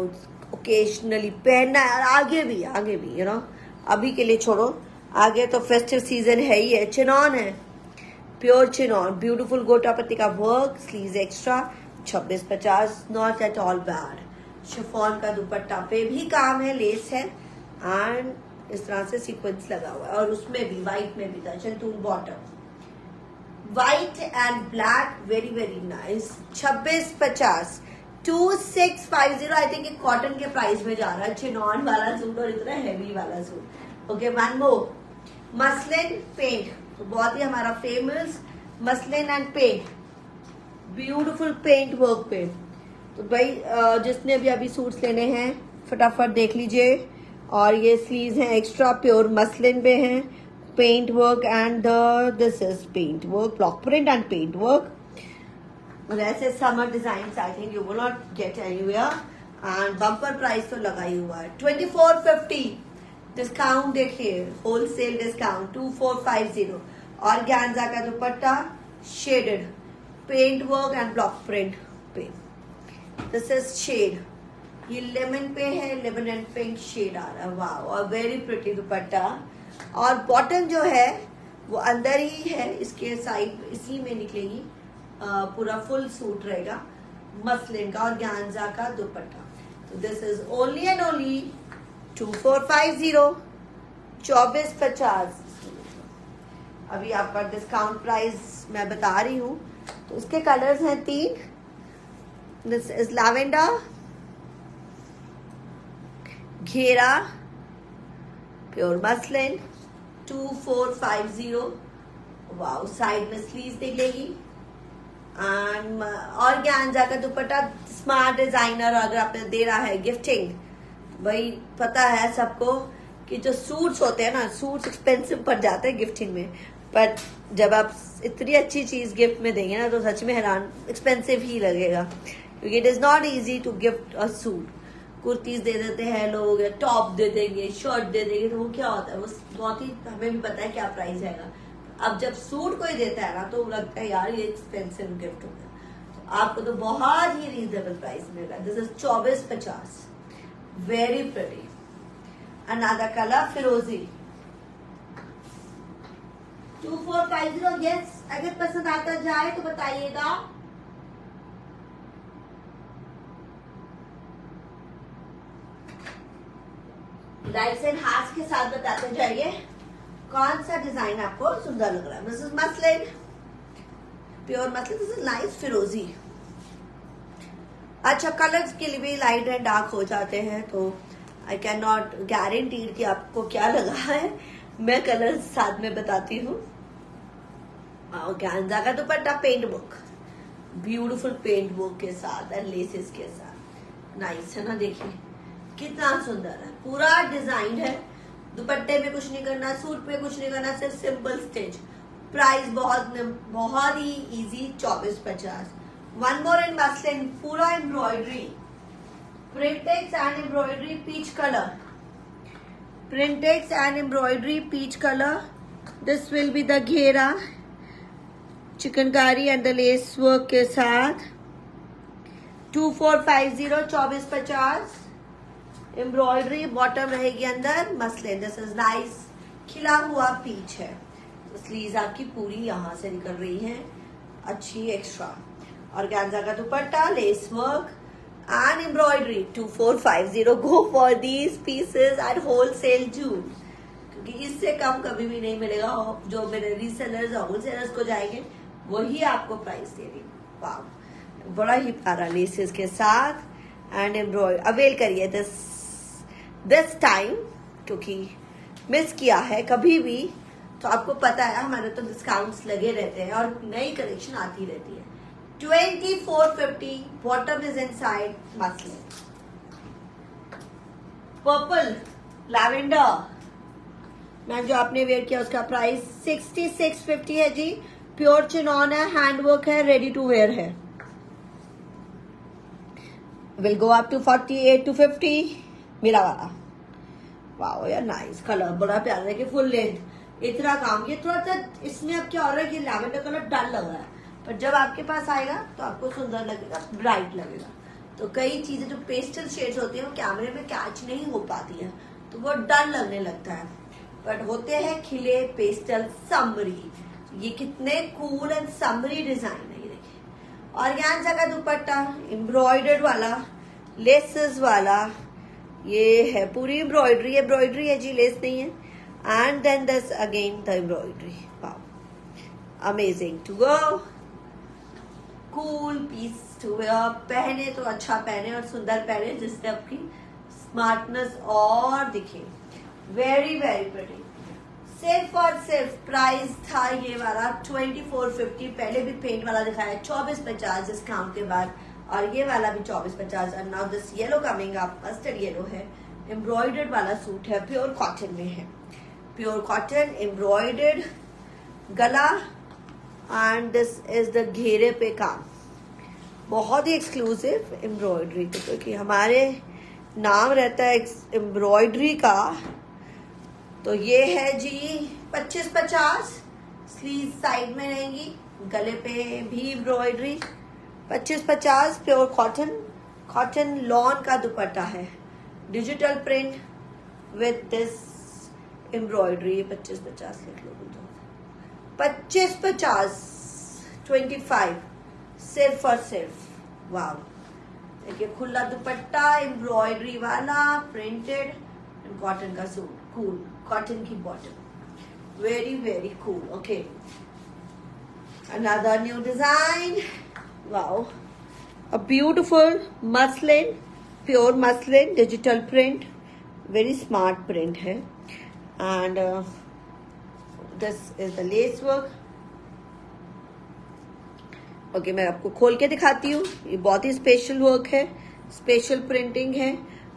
ओकेजनली पहनना है, आगे भी यू नो, अभी के लिए छोड़ो, आगे तो फेस्टिव सीजन है ही है। चिनॉन है, प्योर चिनॉन, ब्यूटीफुल गोटा पत्ती का work, sleeves extra. 2650, not at all bad. Chiffon का दुपट्टा पे भी काम है, लेस है एंड इस तरह से सीक्वेंस लगा हुआ है और उसमें भी व्हाइट में भी था shantoon bottom, white and black, very very nice. 2650, 2650। I think cotton के प्राइस में जा रहा है चिनॉन वाला सूट और इतना हैवी वाला suit. Okay, one more, muslin paint, तो बहुत ही हमारा famous muslin and paint, beautiful paint work पे। तो भाई जिसने भी अभी सूट्स लेने हैं फटाफट देख लीजिए। और ये स्लीव्स हैं एक्स्ट्रा प्योर मसलिन पे हैं, paint work and this is paint work, block print and paint work. और ऐसे summer design I think you will not get anywhere and bumper price तो लगा ही हुआ है। 2450 डिस्काउंट देखिए, होलसेल डिस्काउंट 2450। और ऑर्गेन्जा का dupatta, shaded paint work and block print पे। दिस इज शेड, ये लेमन पे है, लेमन एंड पिंक शेड आ रहा है, वाह, और वेरी प्रिटी दुपट्टा। और बॉटम जो है वो अंदर ही है, इसके साइड इसी में निकलेगी, पूरा फुल सूट रहेगा मसलिन का और ऑर्गेन्जा का दुपट्टा। तो this is only and only 2450, 2450। अभी आपका डिस्काउंट प्राइस मैं बता रही हूँ। तो इसके कलर्स हैं 3। दिस इज लैवेंडर, घेरा, प्योर मसलिन, 2450। वाओ, साइड में स्लीव्स निकलेगी एंड ऑर्गेन्जा का दुपट्टा, स्मार्ट डिजाइनर। अगर आपने दे रहा है गिफ्टिंग, भाई पता है सबको कि जो सूट्स होते हैं ना, सूट्स एक्सपेंसिव पड़ जाते हैं गिफ्टिंग में, पर जब आप इतनी अच्छी चीज गिफ्ट में देंगे ना तो सच में हैरान एक्सपेंसिव ही लगेगा, क्योंकि it is not easy to gift a suit. Kurtis दे देते हैं लोग, टॉप दे देंगे, शर्ट दे देंगे, तो वो क्या होता है, वो बहुत ही हमें भी पता है क्या प्राइस आएगा। अब जब सूट कोई देता है ना तो लगता है यार ये एक्सपेंसिव गिफ्ट हो गया। तो आपको तो बहुत ही रीजनेबल प्राइस मिलेगा। This is 2450, very pretty. Another colour फिरोजी 2450। यस, अगर पसंद आता जाए तो बताइएगा। लाइक्स एंड हार्ट्स के साथ बताते जाइए कौन सा डिजाइन आपको सुंदर लग रहा है। This is muslin, pure muslin. This is nice फिरोजी। अच्छा, कलर्स के लिए भी लाइट एंड डार्क हो जाते हैं, तो आई कैन नॉट गारंटी कि आपको क्या लगा है। मैं कलर्स साथ में बताती हूँ। ऑर्गेन्जा का dupatta, paint book, beautiful paint book के साथ एंड लेसेस के साथ। नाइस है ना, देखिए कितना सुंदर है। पूरा डिजाइन है, दुपट्टे में कुछ नहीं करना, सूट पे कुछ नहीं करना, सिर्फ सिंपल स्टिच। प्राइस बहुत ही easy, 2450। One more in muslin, पूरा embroidery, printex and embroidery, peach colour, printex and embroidery, peach colour. This will be the ghera, chikankari and the lace work के साथ। 2450, 2450। एम्ब्रॉयडरी बॉटम रहेगी अंदर, मसलिन। दिस इज नाइस, खिला हुआ peach है। Sleeves आपकी पूरी यहां से निकल रही है, अच्छी एक्स्ट्रा। ऑर्गेन्जा का dupatta, lace work and embroidery. 2450। Go for these pieces at wholesale June, क्योंकि इससे कम कभी भी नहीं मिलेगा। जो मेरे रीसेलर्स और होलसेलर्स को जाएंगे वही आपको प्राइस दे रही। वाह, बड़ा ही प्यारा लेसेस के साथ एंड एम्ब्रॉयडरी। अवेल करिए दिस टाइम, क्योंकि मिस किया है कभी भी तो आपको पता है हमारे तो डिस्काउंट्स लगे रहते हैं और नई कलेक्शन आती रहती है। 2450, bottom is inside muslin. Purple lavender ma'am, जो आपने वेयर किया उसका प्राइस 6650 है जी। प्योर चिनॉन है, हैंडवर्क है, रेडी टू वेयर है। Will go up to 48 to 50। मेरा वाला, वाओ यार, नाइस कलर, बड़ा प्यारा है कि फुल लेंथ, इतना काम। ये थोड़ा सा इसमें अब क्या हो रहा है कि लैवेंडर कलर डल लग रहा है, पर जब आपके पास आएगा तो आपको सुंदर लगेगा, ब्राइट लगेगा। तो कई चीजें जो पेस्टल शेड्स होती है वो कैमरे में कैच नहीं हो पाती है, तो वो डल लगने लगता है, बट होते हैं खिले पेस्टल समरी। ये कितने कूल एंड समरी डिजाइन है, ये देखिए। ऑर्गेन्जा का दुपट्टा, एम्ब्रॉयडर्ड वाला, लेसेस वाला, ये है पूरी एम्ब्रॉयडरी है जी, लेस नहीं है। And then this again the embroidery. Wow, amazing to go, cool piece to wear. पहने तो अच्छा पहने और सुंदर पहने, जिससे आपकी स्मार्टनेस और दिखे। Very very pretty. सिर्फ और सिर्फ प्राइस था ये वाला 2450। पहले भी पेंट वाला दिखाया 2450 डिस्काउंट के बाद, और ये वाला भी 2450। And now this yellow coming up, mustard yellow है, एम्ब्रॉयडर्ड वाला सूट है, प्योर कॉटन में है, प्योर कॉटन एम्ब्रॉयडर्ड गला। एंड दिस इज द घेरे पे काम, बहुत ही एक्सक्लूसिव एम्ब्रॉयडरी, क्योंकि हमारे नाम रहता है एम्ब्रॉयडरी का। तो ये है जी 2550। स्लीव साइड में रहेंगी, गले पे भी embroidery. 2550, pure cotton, cotton lawn का दुपट्टा है, digital print with this embroidery. 2550 लिख लो, 2550, 25 सिर्फ और सिर्फ। वाव, देखिए खुला दुपट्टा, एम्ब्रॉयडरी वाला, प्रिंटेड एंड कॉटन का सूट, कूल, कॉटन की bottom, very very cool. Okay, another new design. Wow, a beautiful muslin, pure muslin, digital print, very smart print है। And this is the lace work. Okay, मैं आपको खोल के दिखाती हूँ। ये बहुत ही स्पेशल वर्क है, स्पेशल प्रिंटिंग है,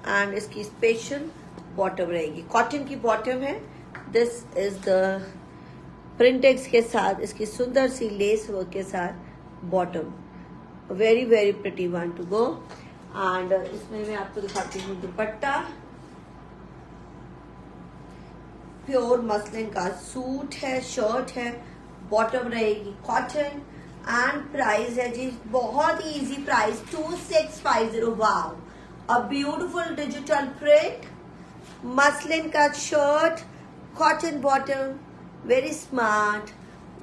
एंड इसकी स्पेशल बॉटम रहेगी, कॉटन की बॉटम है। दिस इज द प्रिंटेक्स के साथ, इसकी सुंदर सी लेस वर्क के साथ bottom, very very pretty one to go. And इसमें मैं आपको दिखाती हूँ दुपट्टा। प्योर मसलिन का सूट है, शर्ट है, बॉटम रहेगी कॉटन एंड प्राइस है जी बहुत ही easy price 2650। Wow, a beautiful digital print, muslin का shirt, cotton bottom, very smart,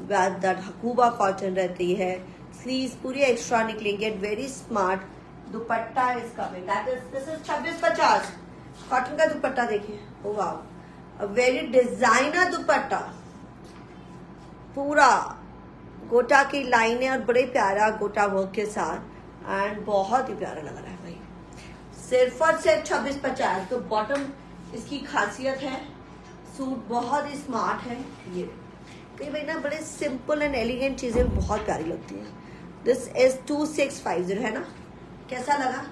that Hakoba cotton रहती है, स्लीव्स पूरी एक्स्ट्रा निकलेंगे, वेरी स्मार्ट दुपट्टा इसका में, that is this is 2650। Cotton का दुपट्टा देखिए, oh wow, a very designer दुपट्टा, पूरा गोटा की लाइनें और बड़े प्यारा गोटा वर्क के साथ एंड बहुत ही प्यारा लग रहा है भाई। सिर्फ और सिर्फ 2650। तो बॉटम इसकी खासियत है, सूट बहुत ही स्मार्ट है। ये कई भाई ना बड़े सिंपल एंड एलिगेंट चीजें बहुत प्यारी लगती हैं। दिस इज 2650 है ना, कैसा लगा?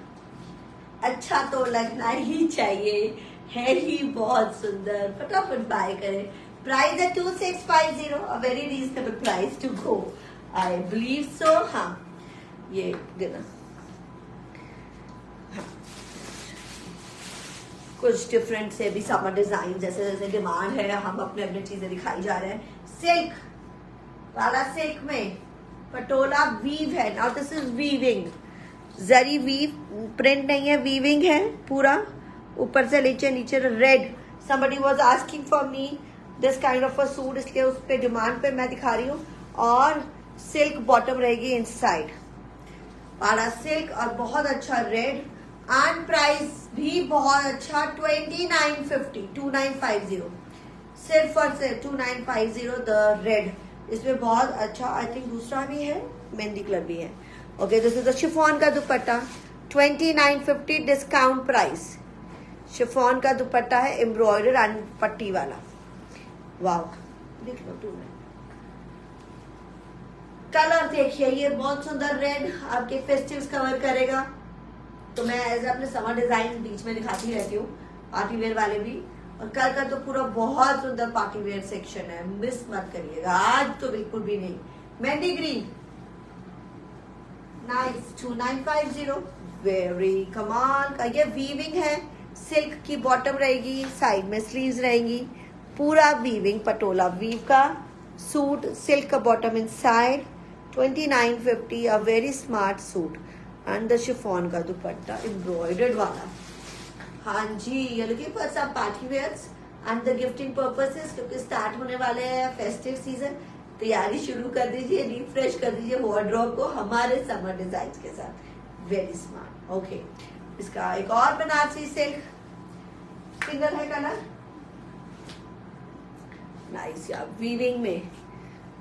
अच्छा तो लगना ही चाहिए, है ही बहुत सुंदर, फटाफट बाय करें। प्राइस है 2650, a very reasonable price to go, I believe so. हाँ, ये देना। हाँ, कुछ डिफरेंट से भी समर डिजाइन, जैसे जैसे डिमांड है हम अपने अपने चीजें दिखाई जा रहे हैं। सिल्क वाला, सिल्क में पटोला वीव है, now this is weaving, zari weave, print नहीं है, वीविंग है पूरा, ऊपर से नीचे नीचे red. somebody was asking for me this kind of a suit, इसलिए उस पे डिमांड पे मैं दिखा रही हूँ। और सिल्क बॉटम रहेगी इनसाइड, पारा सिल्क, और बहुत अच्छा रेड एंड प्राइस भी बहुत अच्छा 2950 सिर्फ और सिर्फ 2950 द रेड। इसमें बहुत अच्छा, आई थिंक दूसरा भी है, मेहंदी कलर भी है। Okay, this is the chiffon का दुपट्टा 2950 डिस्काउंट प्राइस। शिफॉन का दुपट्टा है, एम्ब्रॉयडर एंड पट्टी वाला। वाव, देख लो टू में कलर देखिए, ये बहुत सुंदर रेड आपके फेस्टिव्स कवर करेगा। तो मैं एज अपने समर डिजाइन बीच में दिखाती रहती हूँ, पार्टी वेयर वाले भी। और कल का तो पूरा बहुत सुंदर पार्टी वेयर सेक्शन है, मिस मत करिएगा, आज तो बिल्कुल भी नहीं। मेहंदी ग्रीन, नाइस 2950, वेरी कमाल का। ये वीविंग है, सिल्क की बॉटम रहेगी, साइड में स्लीव्स रहेंगी, पूरा वीविंग पटोला वीव का सूट, सिल्क का bottom inside 2950, a very smart suit and the chiffon का दुपट्टा एम्ब्रॉयडर्ड वाला। हाँ जी, ये looking for some party wears and the gifting purposes, क्योंकि स्टार्ट होने वाले हैं फेस्टिव सीजन। तैयारी शुरू कर दीजिए, रिफ्रेश कर दीजिए वार्डरोब को हमारे समर डिजाइन के साथ, वेरी स्मार्ट। ओके, इसका एक और बनारसी सिल्क सिंगल है कलर, नाइस यार, वीविंग में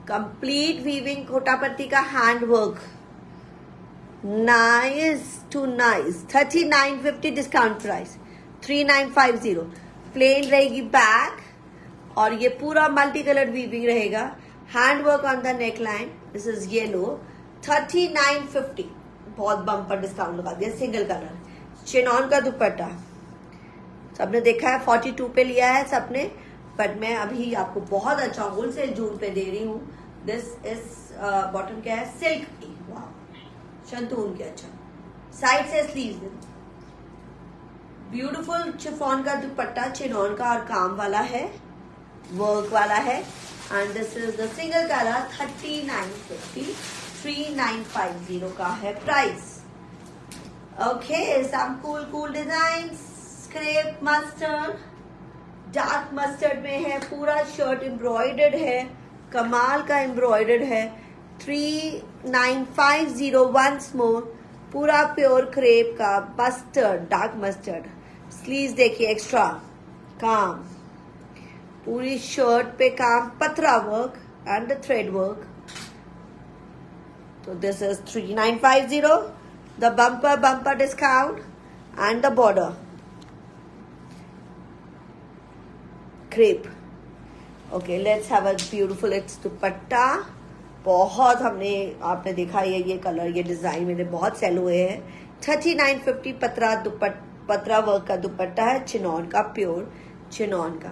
कंप्लीट वीविंग, कोटापत्ती का hand work, nice to nice. 3950 discount price 3950। Plain रहेगी बैक और ये पूरा मल्टी कलर वीविंग रहेगा, hand work on the neck line, this is yellow 3950, बहुत बम्पर डिस्काउंट लगा दिया। सिंगल कलर, चिनॉन का दुपट्टा, सबने देखा है 42 पे लिया है सबने, बट मैं अभी आपको बहुत अच्छा होलसेल जून पे दे रही हूँ। दिस इज बॉटम क्या है, सिल्क की, वाह, शंतून के। अच्छा, साइड से स्लीव, ब्यूटीफुल शिफॉन का दुपट्टा, चिनॉन का और काम वाला है, वर्क वाला है and this is the single colour 3950, 3950 का है प्राइस। Okay, some cool designs, crepe mustard, dark mustard में है, पूरा शर्ट एम्ब्रॉयडर्ड है, कमाल का एम्ब्रॉयडर्ड है, 3950 वंस मोर, पूरा प्योर क्रेप का मस्टर्ड, डार्क मस्टर्ड। स्लीव्स देखिए एक्स्ट्रा काम, पूरी शर्ट पे काम, पतरा work and the thread work. तो this is 3950, the bumper discount and the border crepe. Okay, let's have a beautiful it's dupatta. बहुत हमने, आपने देखा ये कलर, ये डिजाइन मेरे बहुत सेल हुए हैं। 3950 पतरा वर्क का दुपट्टा है, चिनॉन का, प्योर चिनॉन का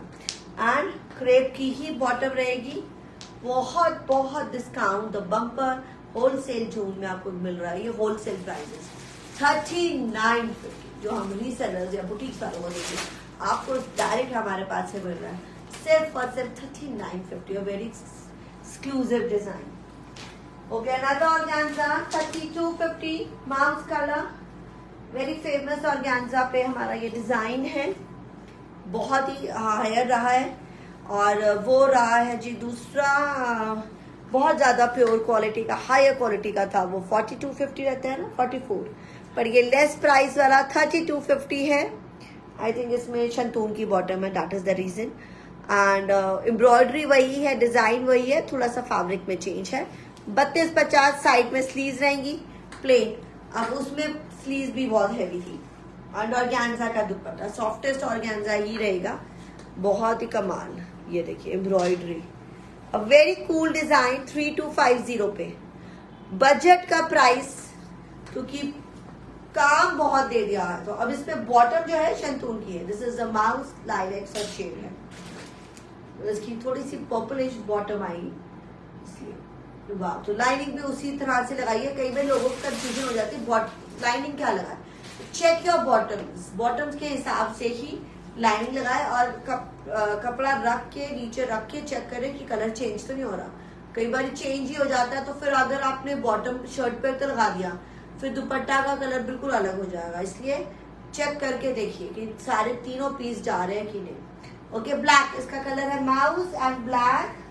एंड क्रेप की ही बॉटम रहेगी। बहुत डिस्काउंट, द बम्पर होलसेल जून में आपको मिल रहा है, ये होलसेल प्राइसेस 3950, जो हम रीसेलर्स या बुटीक वालों को देंगे, आपको डायरेक्ट हमारे पास से मिल रहा है सिर्फ और सिर्फ 3950, very exclusive design. Okay, another organza 3250 mouse colour, very famous organza पे हमारा ये डिजाइन है, बहुत ही हायर रहा है। और वो रहा है जी दूसरा, बहुत ज्यादा प्योर क्वालिटी का, हायर क्वालिटी का था, वो 4250 रहता है ना, 44, पर ये लेस प्राइस वाला 3250 है। आई थिंक इसमें शंतून की बॉटम है, that is the reason. And embroidery वही है, डिजाइन वही है, थोड़ा सा फैब्रिक में चेंज है। 3250 साइड में स्लीव्स रहेंगी प्लेन, अब उसमें स्लीव्स भी बहुत हैवी थी। एंड ऑर्गेन्जा का दुपट्टा सॉफ्टेस्ट ऑर्गेन्जा ही रहेगा, बहुत ही कमाल। ये देखिए embroidery, a very cool design 3250 पे, बजट का प्राइस, क्योंकि काम बहुत दे दिया है। तो अब इस पे बॉटम जो है शंतून की है, दिस इज द माउस लाइलेक्स का शेड है, इसकी थोड़ी सी पर्पलिश बॉटम आई, इसलिए वाह। तो लाइनिंग भी उसी तरह से लगाई है, कई बार लोगों को कंफ्यूजन हो जाती है लाइनिंग क्या लगा, चेक योर बॉटम्स, बॉटम्स के हिसाब से ही लाइनिंग लगाए, और कपड़ा रख के नीचे रख के चेक करें कि कलर चेंज तो नहीं हो रहा। कई बार चेंज ही हो जाता है, तो फिर अगर आपने बॉटम शर्ट पे तो लगा दिया, फिर दुपट्टा का कलर बिल्कुल अलग हो जाएगा, इसलिए चेक करके देखिए कि सारे तीनों पीस जा रहे हैं कि नहीं। ओके, ब्लैक इसका कलर है, माउस एंड ब्लैक,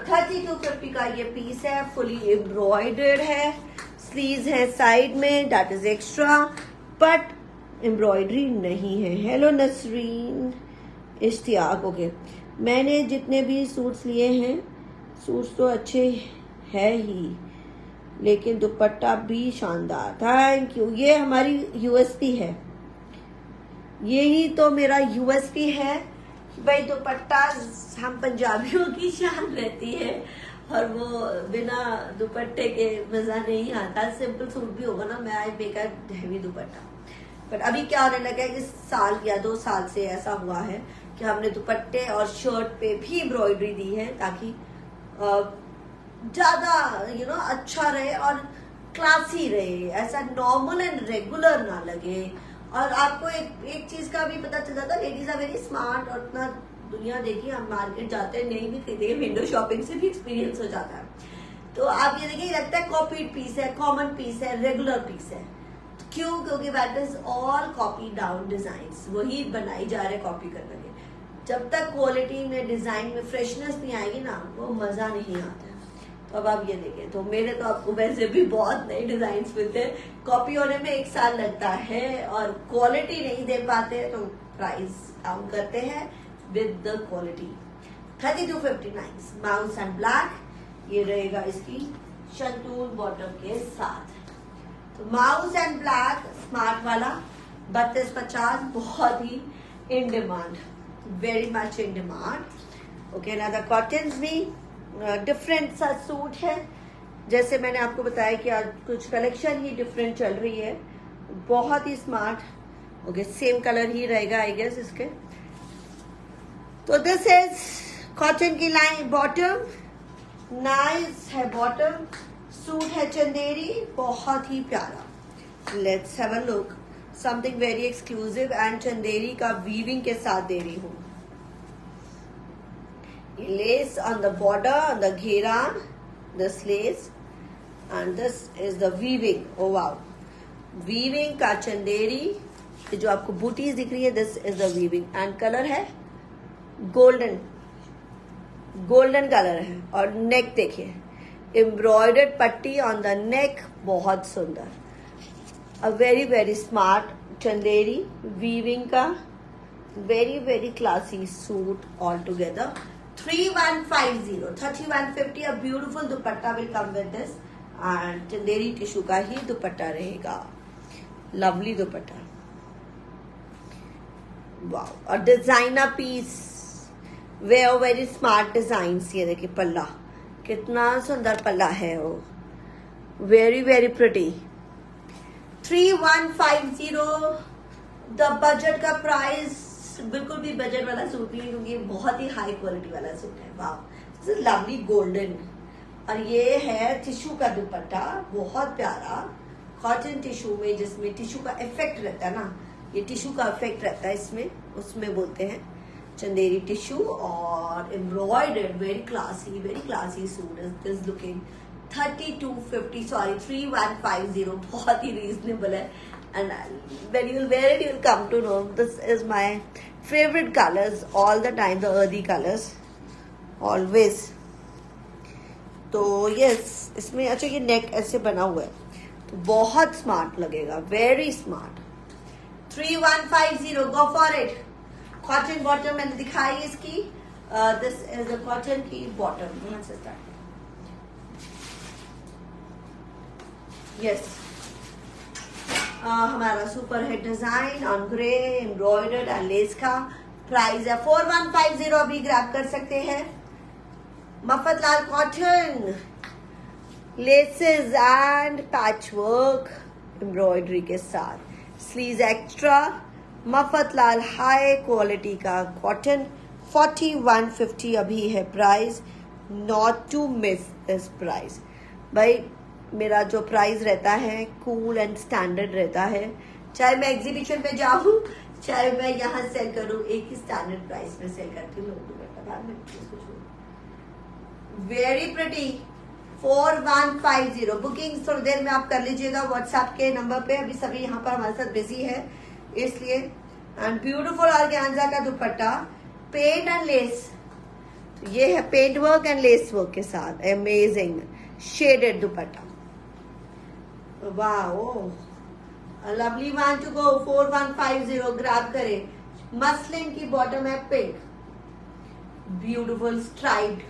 3250 का ये पीस है, फुली एम्ब्रॉयडर्ड है, स्लीव्स है साइड में, that is extra, but embroidery नहीं है। हेलो नसरीन इश्तियाक। ओके, मैंने जितने भी सूट्स लिए हैं, सूट्स तो अच्छे है ही, लेकिन दुपट्टा भी शानदार, थैंक यू। ये हमारी यूएसपी है, यही तो मेरा यूएसपी है कि भाई दुपट्टा हम पंजाबियों की शान रहती है, और वो बिना दुपट्टे के मजा नहीं आता। सिंपल सूट भी होगा ना, मैं आई बेकार हैवी दुपट्टा। पर अभी क्या होने लगा है, इस साल या 2 साल से ऐसा हुआ है कि हमने दुपट्टे और शर्ट पे भी एम्ब्रॉयडरी दी है, ताकि ज्यादा अच्छा रहे और क्लासी रहे, ऐसा नॉर्मल एंड रेगुलर ना लगे। और आपको एक चीज का भी पता चल जाता है, लेडीज आर वेरी स्मार्ट, और इतना दुनिया देखिए, हम मार्केट जाते हैं नहीं भी खरीदेंगे, विंडो शॉपिंग से भी एक्सपीरियंस हो जाता है। तो आप ये देखिए, लगता है कॉपीड पीस है, कॉमन पीस है, रेगुलर पीस है, क्यों? क्योंकि that is all copy down designs, वही बनाई जा रहे कॉपी करने के। जब तक क्वालिटी में, डिजाइन में फ्रेशनेस नहीं आएगी ना, वो मजा नहीं आता है। तो अब आप ये देखें, तो मेरे तो आपको वैसे भी बहुत नए डिजाइन मिलते हैं, कॉपी होने में 1 साल लगता है, और क्वालिटी नहीं दे पाते तो प्राइस डाउन करते हैं with the quality. 3259 mouse and black, ये रहेगा इसकी शंतून बॉटम के साथ। तो माउस एंड ब्लैक स्मार्ट वाला 3250, बहुत ही in demand, very much in demand. Okay, ना द कॉटन्स भी डिफरेंट सा सूट है, जैसे मैंने आपको बताया कि आज कुछ कलेक्शन ही डिफरेंट चल रही है, बहुत ही स्मार्ट। ओके, सेम कलर ही रहेगा आई गेस इसके। तो दिस इज कॉटन की लाइन, बॉटम नाइस है, बॉटम सूट है चंदेरी, बहुत ही प्यारा। Let's have a look, something very exclusive, and Chanderi का वीविंग के साथ दे रही हूँ। Lace on the border, on the ghera, this lace, and this is the weaving. Oh wow, weaving का चंदेरी, जो आपको बूटीज दिख रही है, this is the weaving, and colour है गोल्डन, गोल्डन कलर है। और नेक देखिए, एम्ब्रॉयडर्ड पट्टी ऑन द नेक, बहुत सुंदर, a very very smart Chanderi weaving का, very very classy suit all together. 3150, 3150, a beautiful dupatta will come with this, and Chanderi tissue का ही दुपट्टा रहेगा, लवली दुपट्टा, वाओ। और designer piece, very smart design. ये देखिए पल्ला, कितना सुंदर पल्ला है वो, very very pretty. 3150, the budget का प्राइस बिल्कुल भी बजट वाला सूट नहीं है, क्योंकि बहुत ही हाई क्वालिटी वाला सूट है। वाह, दिस इज लवली गोल्डन, और ये है टिश्यू का दुपट्टा, बहुत प्यारा कॉटन टिश्यू में, जिसमें टिश्यू का इफेक्ट रहता है ना, ये टिश्यू का इफेक्ट रहता है इसमें, उसमें बोलते हैं चंदेरी टिश्यू, और embroidered, very classy suit is looking 3250, sorry 3150, बहुत ही रीजनेबल है। And when you'll wear it, you'll come to know this is my favorite colors all the time, the earthy colors always। तो यस, इसमें अच्छा ये नेक ऐसे बना हुआ है तो बहुत स्मार्ट लगेगा, very smart. 3150, go for it. Cotton bottom मैंने दिखाई इसकी, दिस इज अ कॉटन की बॉटम, यहां से स्टार्ट। यस, हमारा super hit design on grey embroidered and lace का प्राइस है 4150, अभी ग्रैब कर सकते हैं। Mafatlal cotton, laces and patchwork embroidery के साथ, sleeves extra, Mafatlal high quality का कॉटन, 4150 अभी है price, not to miss this price. भाई मेरा जो प्राइस रहता है कूल एंड स्टैंडर्ड रहता है, चाहे मैं एग्जीबिशन पे जाऊं चाहे मैं यहाँ सेल करूं, एक ही स्टैंडर्ड प्राइस में सेल करती हूँ। वेरी प्रिटी 4150, बुकिंग थोड़ी देर में आप कर लीजिएगा व्हाट्सएप के नंबर पे, अभी सभी यहाँ पर हमारे साथ बिजी है इसलिए। एंड ब्यूटीफुल ऑर्गेन्जा का दुपट्टा, पेंट एंड लेस, तो ये है paint work and lace work के साथ, amazing shaded dupatta, wow lovely one to go. 4150 grab करें। मसलिन की बॉटम है pink, beautiful striped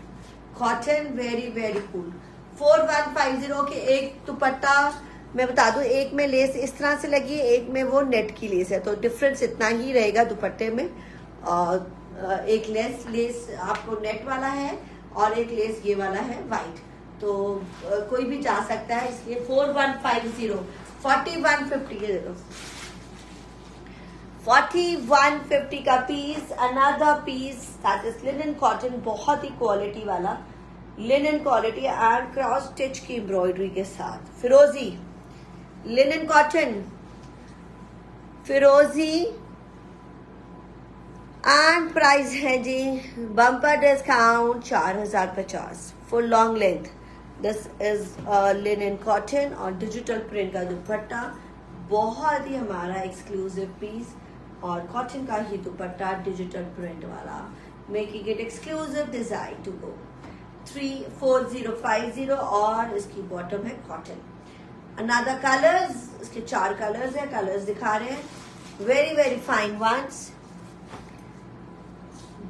cotton, very cool. 4150 के एक दुपट्टा मैं बता दूं, एक में लेस इस तरह से लगी है, एक में वो नेट की लेस है, तो डिफरेंस इतना ही रहेगा दुपट्टे में। और एक लेस आपको नेट वाला है और एक लेस ये वाला है वाइट, तो कोई भी जा सकता है, इसलिए 4150, 4150 के दे दो। 4150 का piece, another piece that is linen cotton, बहुत ही क्वालिटी वाला linen quality and cross stitch की एम्ब्रॉयडरी के साथ, फिरोजी लिनन कॉटन, फिरोजी एंड प्राइस है जी bumper discount 4050, full long length. This is linen cotton और डिजिटल प्रिंट का दुपट्टा, बहुत ही हमारा एक्सक्लूसिव पीस, और कॉटन का ही दुपट्टा डिजिटल प्रिंट वाला, making it exclusive design to go. 34050 और इसकी बॉटम है कॉटन। अनदर कलर्स, इसके 4 कलर्स है, कलर्स दिखा रहे हैं, very fine ones,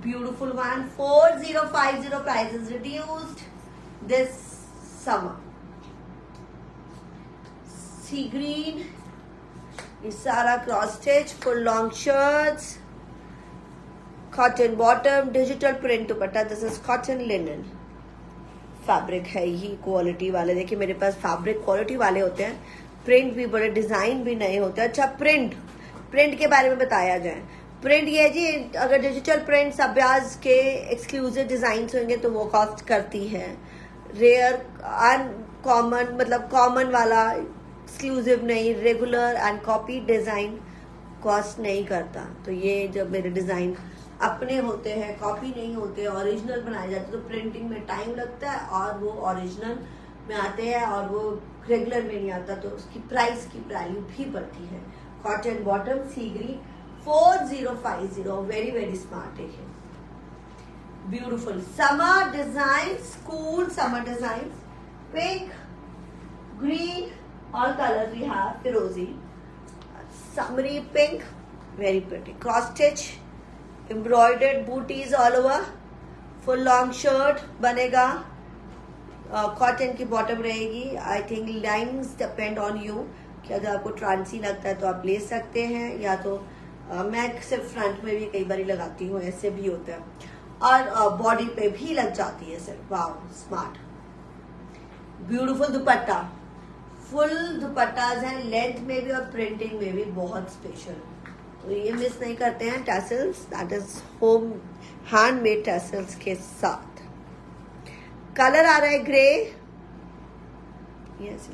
beautiful one। 4050 price is reduced this summer। sea green, ये सारा cross stitch, full long shirts, cotton bottom, digital print dupatta, this is cotton linen fabric है ही quality वाले। देखिए मेरे पास फैब्रिक क्वालिटी वाले होते हैं, प्रिंट भी बड़े, डिजाइन भी नए होते हैं। अच्छा प्रिंट के बारे में बताया जाए, प्रिंट ये है जी, अगर डिजिटल प्रिंट सब्याज के एक्सक्लूसिव डिजाइन होंगे तो वो कॉस्ट करती है, रेयर अनकॉमन मतलब कॉमन वाला एक्सक्लूसिव नहीं, regular and copy design cost नहीं करता। तो ये जब मेरे डिजाइन अपने होते हैं, कॉपी नहीं होते, ओरिजिनल बनाए जाते, तो प्रिंटिंग में टाइम लगता है और वो ओरिजिनल में आते हैं और वो रेगुलर में नहीं आता, तो उसकी प्राइस की वैल्यू भी बढ़ती है। कॉटन बॉटम, सी ग्रीन, 4050, वेरी स्मार्ट है, beautiful summer design, cool summer design, pink, green, all colors we have, फिरोजी, summery pink, very pretty, cross stitch, embroidered booties all over, full long shirt बनेगा, cotton की bottom रहेगी। I think lines depend on you, कि अगर आपको ट्रांसी लगता है तो आप ले सकते हैं, या तो मैं सिर्फ फ्रंट में भी कई बार लगाती हूँ, ऐसे भी होता है, और बॉडी पे भी लग जाती है सिर्फ। वाओ स्मार्ट, ब्यूटीफुल दुपट्टा, फुल दुपट्टाज हैं, लेंथ में भी और प्रिंटिंग में भी बहुत स्पेशल, तो ये मिस नहीं करते हैं। Tassels, that is home handmade tassels के साथ। कलर आ रहा है ग्रे, ये ऐसे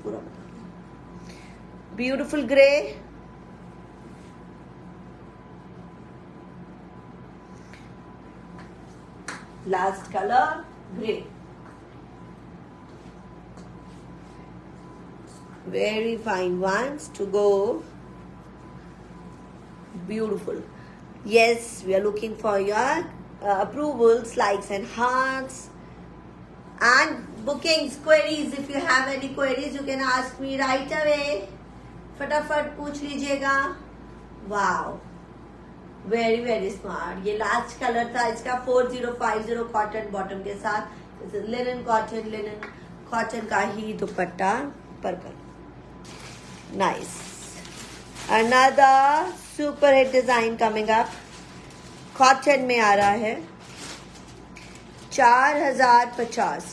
पूरा बता, beautiful grey, last colour grey, very fine ones to go. Beautiful. Yes, we are looking for your approvals, likes and hearts and bookings, queries. If you have any queries you can ask me right away. फटाफट पूछ लीजिएगा. Wow, very very smart. ये last colour था इसका 4050 cotton bottom के साथ. Linen cotton का ही दुपट्टा, purple. Nice. Another super hit design coming up. Cotton में आ रहा है 4050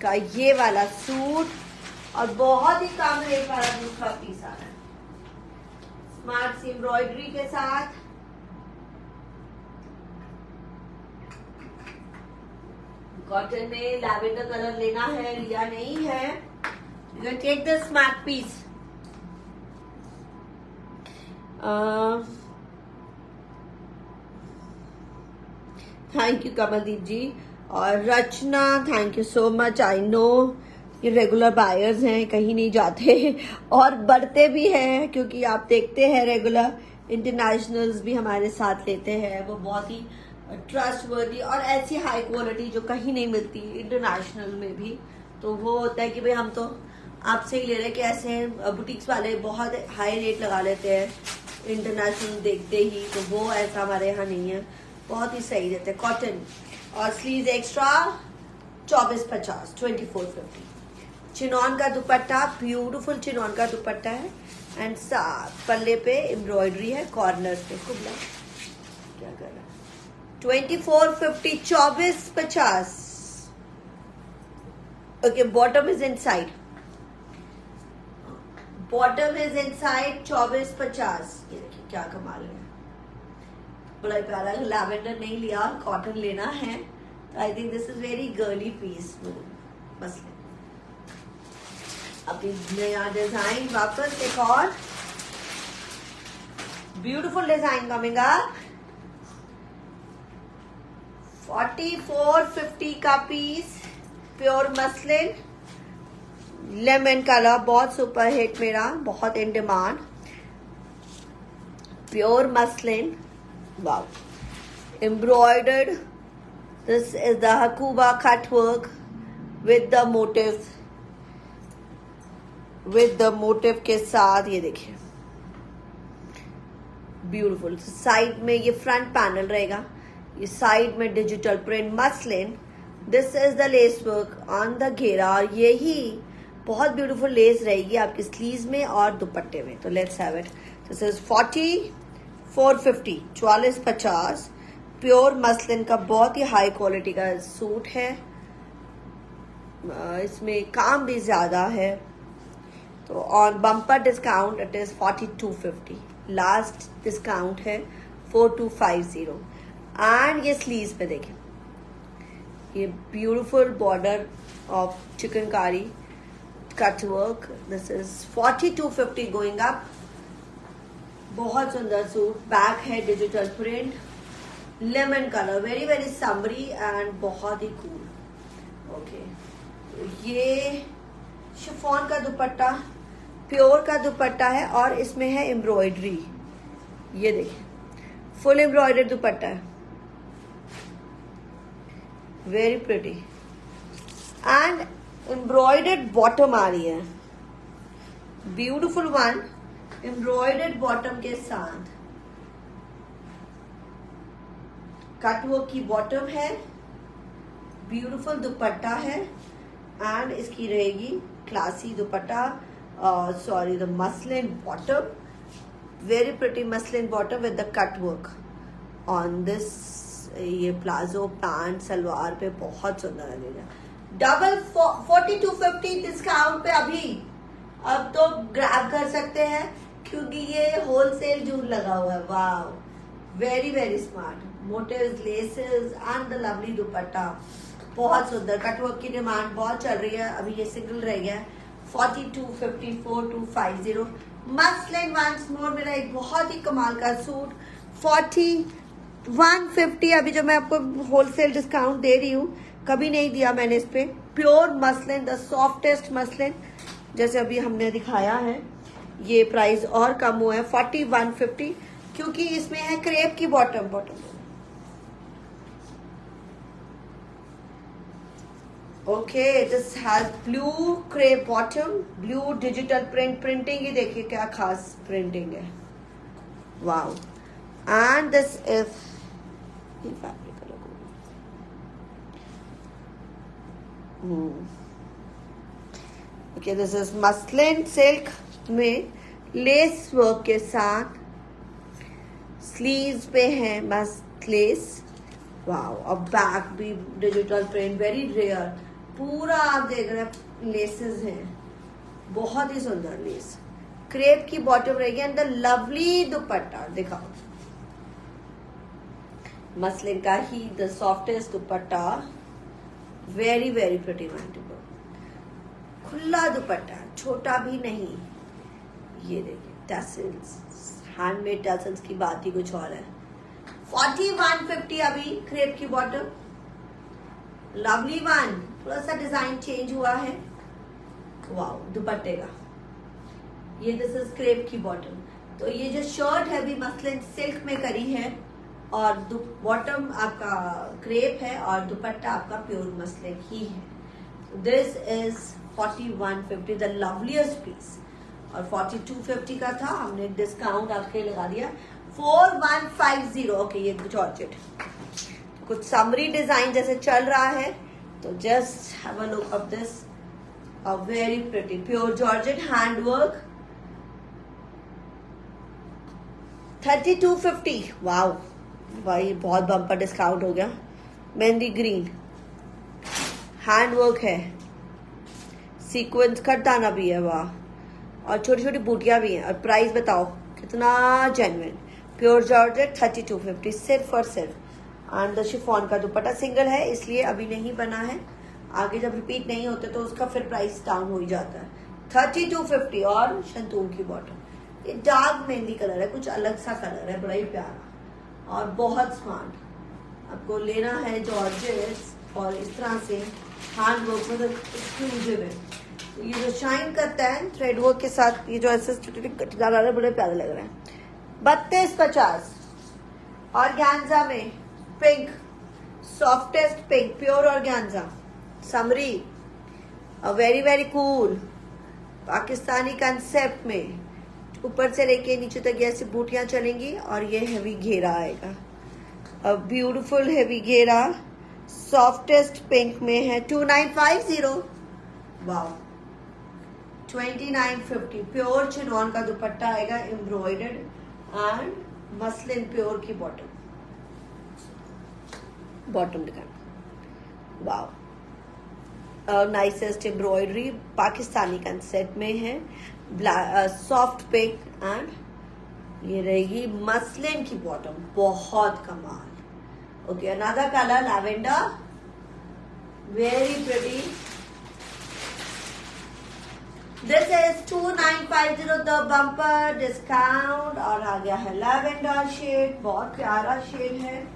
का ये वाला सूट और बहुत ही कम रेट वाला दूसरा पीस आ रहा है. स्मार्ट सी एम्ब्रॉयडरी के साथ. कॉटन में लैवेंडर कलर लेना है, लिया नहीं है, you can take this smart piece. Thank you Kamaldeep ji. और Rachna, thank you so much. I know ये रेगुलर बायर्स हैं, कहीं नहीं जाते और बढ़ते भी हैं, क्योंकि आप देखते हैं रेगुलर इंटरनेशनल्स भी हमारे साथ लेते हैं. वो बहुत ही ट्रस्टवर्दी और ऐसी हाई क्वालिटी जो कहीं नहीं मिलती इंटरनेशनल में भी. तो वो होता है कि भाई हम तो आपसे ही ले रहे हैं, कि ऐसे बुटीक्स वाले बहुत हाई रेट लगा लेते हैं इंटरनेशनल देखते ही. तो वो ऐसा हमारे यहाँ नहीं है, बहुत ही सही देते हैं. कॉटन और स्लीव्स एक्स्ट्रा 2450, 2450. चिनॉन का दुपट्टा, ब्यूटीफुल चिनॉन का दुपट्टा है एंड साथ पल्ले पे एम्ब्रॉयडरी है कॉर्नर पे. खूब क्या कर रहा है. 2450, 2450. Okay, bottom is inside, bottom is inside 2450. ये देखिए क्या कमाल है, बड़ा प्यारा. लैवेंडर नहीं लिया, कॉटन लेना है. I think this is very girly piece. बस अभी नया डिजाइन वापस, एक और ब्यूटीफुल डिजाइन कमिंग अप. 4450 का piece, pure muslin, lemon colour, बहुत सुपर हिट मेरा, बहुत in demand. Pure muslin, wow, embroidered. This is the hakoba cut work with the motif के साथ. ये देखिए ब्यूटीफुल. साइड में ये फ्रंट पैनल रहेगा, ये साइड में digital print muslin. This is the lace work on the घेरा, और यही बहुत ब्यूटीफुल लेस रहेगी आपकी स्लीव्स में और दुपट्टे में. तो let's have it. This is 4450, 4450. Pure muslin का बहुत ही हाई क्वालिटी का सूट है. इसमें काम भी ज्यादा है. तो on bumper discount it is 4250. Last discount है 4250. एंड ये स्लीव्स पे देखें, ये beautiful border of chikankari cut work. This is 4250 going up. बहुत सुंदर सूट. बैक है digital print, lemon colour, very very summary and बहुत ही कूल. ओके, ये शिफॉन का दुपट्टा, प्योर का दुपट्टा है और इसमें है एम्ब्रॉयडरी. ये देखिए फुल एम्ब्रॉयडर्ड दुपट्टा है, very pretty. And embroidered bottom आ रही है, ब्यूटीफुल वन, एम्ब्रॉयडर्ड बॉटम के साथ. कटवर्क की बॉटम है, ब्यूटीफुल दुपट्टा है एंड इसकी रहेगी classy dupatta. Sorry, the muslin bottom, very pretty muslin bottom with the cut work on this. ये प्लाजो पैंट सलवार पे बहुत सुंदर लगेगा. डबल 4250 डिस्काउंट पे अभी अब तो ग्रैब कर सकते हैं, क्योंकि ये होलसेल जून लगा हुआ है. Wow, very very smart. Motifs, laces and the lovely dupatta. बहुत सुंदर कटवर्क की डिमांड बहुत चल रही है, अभी ये सिंगल रह गया है। 4250 4250 मसलिन वंस मोर, मेरा एक बहुत ही कमाल का सूट 4150। अभी जो मैं आपको होलसेल डिस्काउंट दे रही हूँ, कभी नहीं दिया मैंने इस पे। Pure muslin, the softest muslin, जैसे अभी हमने दिखाया है। ये प्राइस और कम हुआ है 4150, क्योंकि इसमें है क्रेप की bottom. Okay, this has blue crepe bottom, blue digital printing ही देखिए क्या खास प्रिंटिंग है, wow. And this is fabric, okay, this is muslin silk में लेस वर्क के साथ, स्लीव्स पे है मस्त लेस, वाओ। और बैक भी डिजिटल प्रिंट, वेरी रेयर, पूरा आप देख रहे हैं लेसेस हैं, बहुत ही सुंदर लेस। क्रेप की बॉटम रहेगी एंड द लवली दुपट्टा दिखाओ, मसलिन का ही the softest dupatta, very very pretty matchable, खुला दुपट्टा, छोटा भी नहीं। ये देखिए टैसल्स, हैंडमेड टैसल्स की बात ही कुछ और है। 4150 अभी क्रेप की बॉटम, लवली वन, थोड़ा सा डिजाइन चेंज हुआ है, वाओ दुपट्टे का। ये दिस इज क्रेप की बॉटम। तो ये जो शर्ट है भी मसलिन सिल्क में करी है, और बॉटम आपका क्रेप है और दुपट्टा आपका प्योर मसलिन ही है। This is 4150, the loveliest piece. और 4250 का था, हमने डिस्काउंट आपके लगा दिया 4150। ओके, ये जॉर्जेट कुछ समरी डिजाइन जैसे चल रहा है, तो just have a look of this, a very pretty pure georgette handwork, 3250। Wow भाई, बहुत बम्पर डिस्काउंट हो गया। मेहंदी ग्रीन हैंडवर्क है, सीक्वेंस खटदाना भी है, वाह। और छोटी छोटी बूटियां भी हैं। और प्राइस बताओ कितना जेन्युइन, प्योर जॉर्जेट 3250 सिर्फ और सिर्फ। एंड द शिफॉन का दुपट्टा सिंगल है, इसलिए अभी नहीं बना है, आगे जब रिपीट नहीं होते तो उसका फिर प्राइस डाउन हो ही जाता है। 3250 और शंतून की बॉटम। ये डार्क मेहंदी कलर है, कुछ अलग सा कलर है, बड़ा ही प्यारा और बहुत स्मार्ट। आपको लेना है जॉर्जेट और इस तरह से हैंड वर्क में, एक्सक्लूसिव है। ये जो शाइन करता है थ्रेड वर्क के साथ, ये जो ऐसे छोटे छोटे बड़े प्यारे लग रहे हैं। 3250 ऑर्गेन्जा में pink, softest pink, pure organza, summary, very very cool, Pakistani concept में ऊपर से लेके नीचे तक ऐसी बूटियां चलेंगी और ये हेवी घेरा आएगा, अ ब्यूटीफुल हेवी घेरा, सॉफ्टेस्ट पिंक में है। 2950, वाओ। 2950 प्योर चिनॉन का दुपट्टा आएगा, एम्ब्रॉयडर्ड एंड मसलिन प्योर की बॉटम दिखाना, wow. Nicest embroidery, Pakistani concept में है, सॉफ्ट पिंक एंड ये रहेगी मसलिन की बॉटम, बहुत कमाल। Okay, another colour lavender, very pretty. This is 2950 the bumper discount. और आ गया है लैवेंडर शेड, बहुत प्यारा शेड है,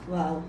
वाओ।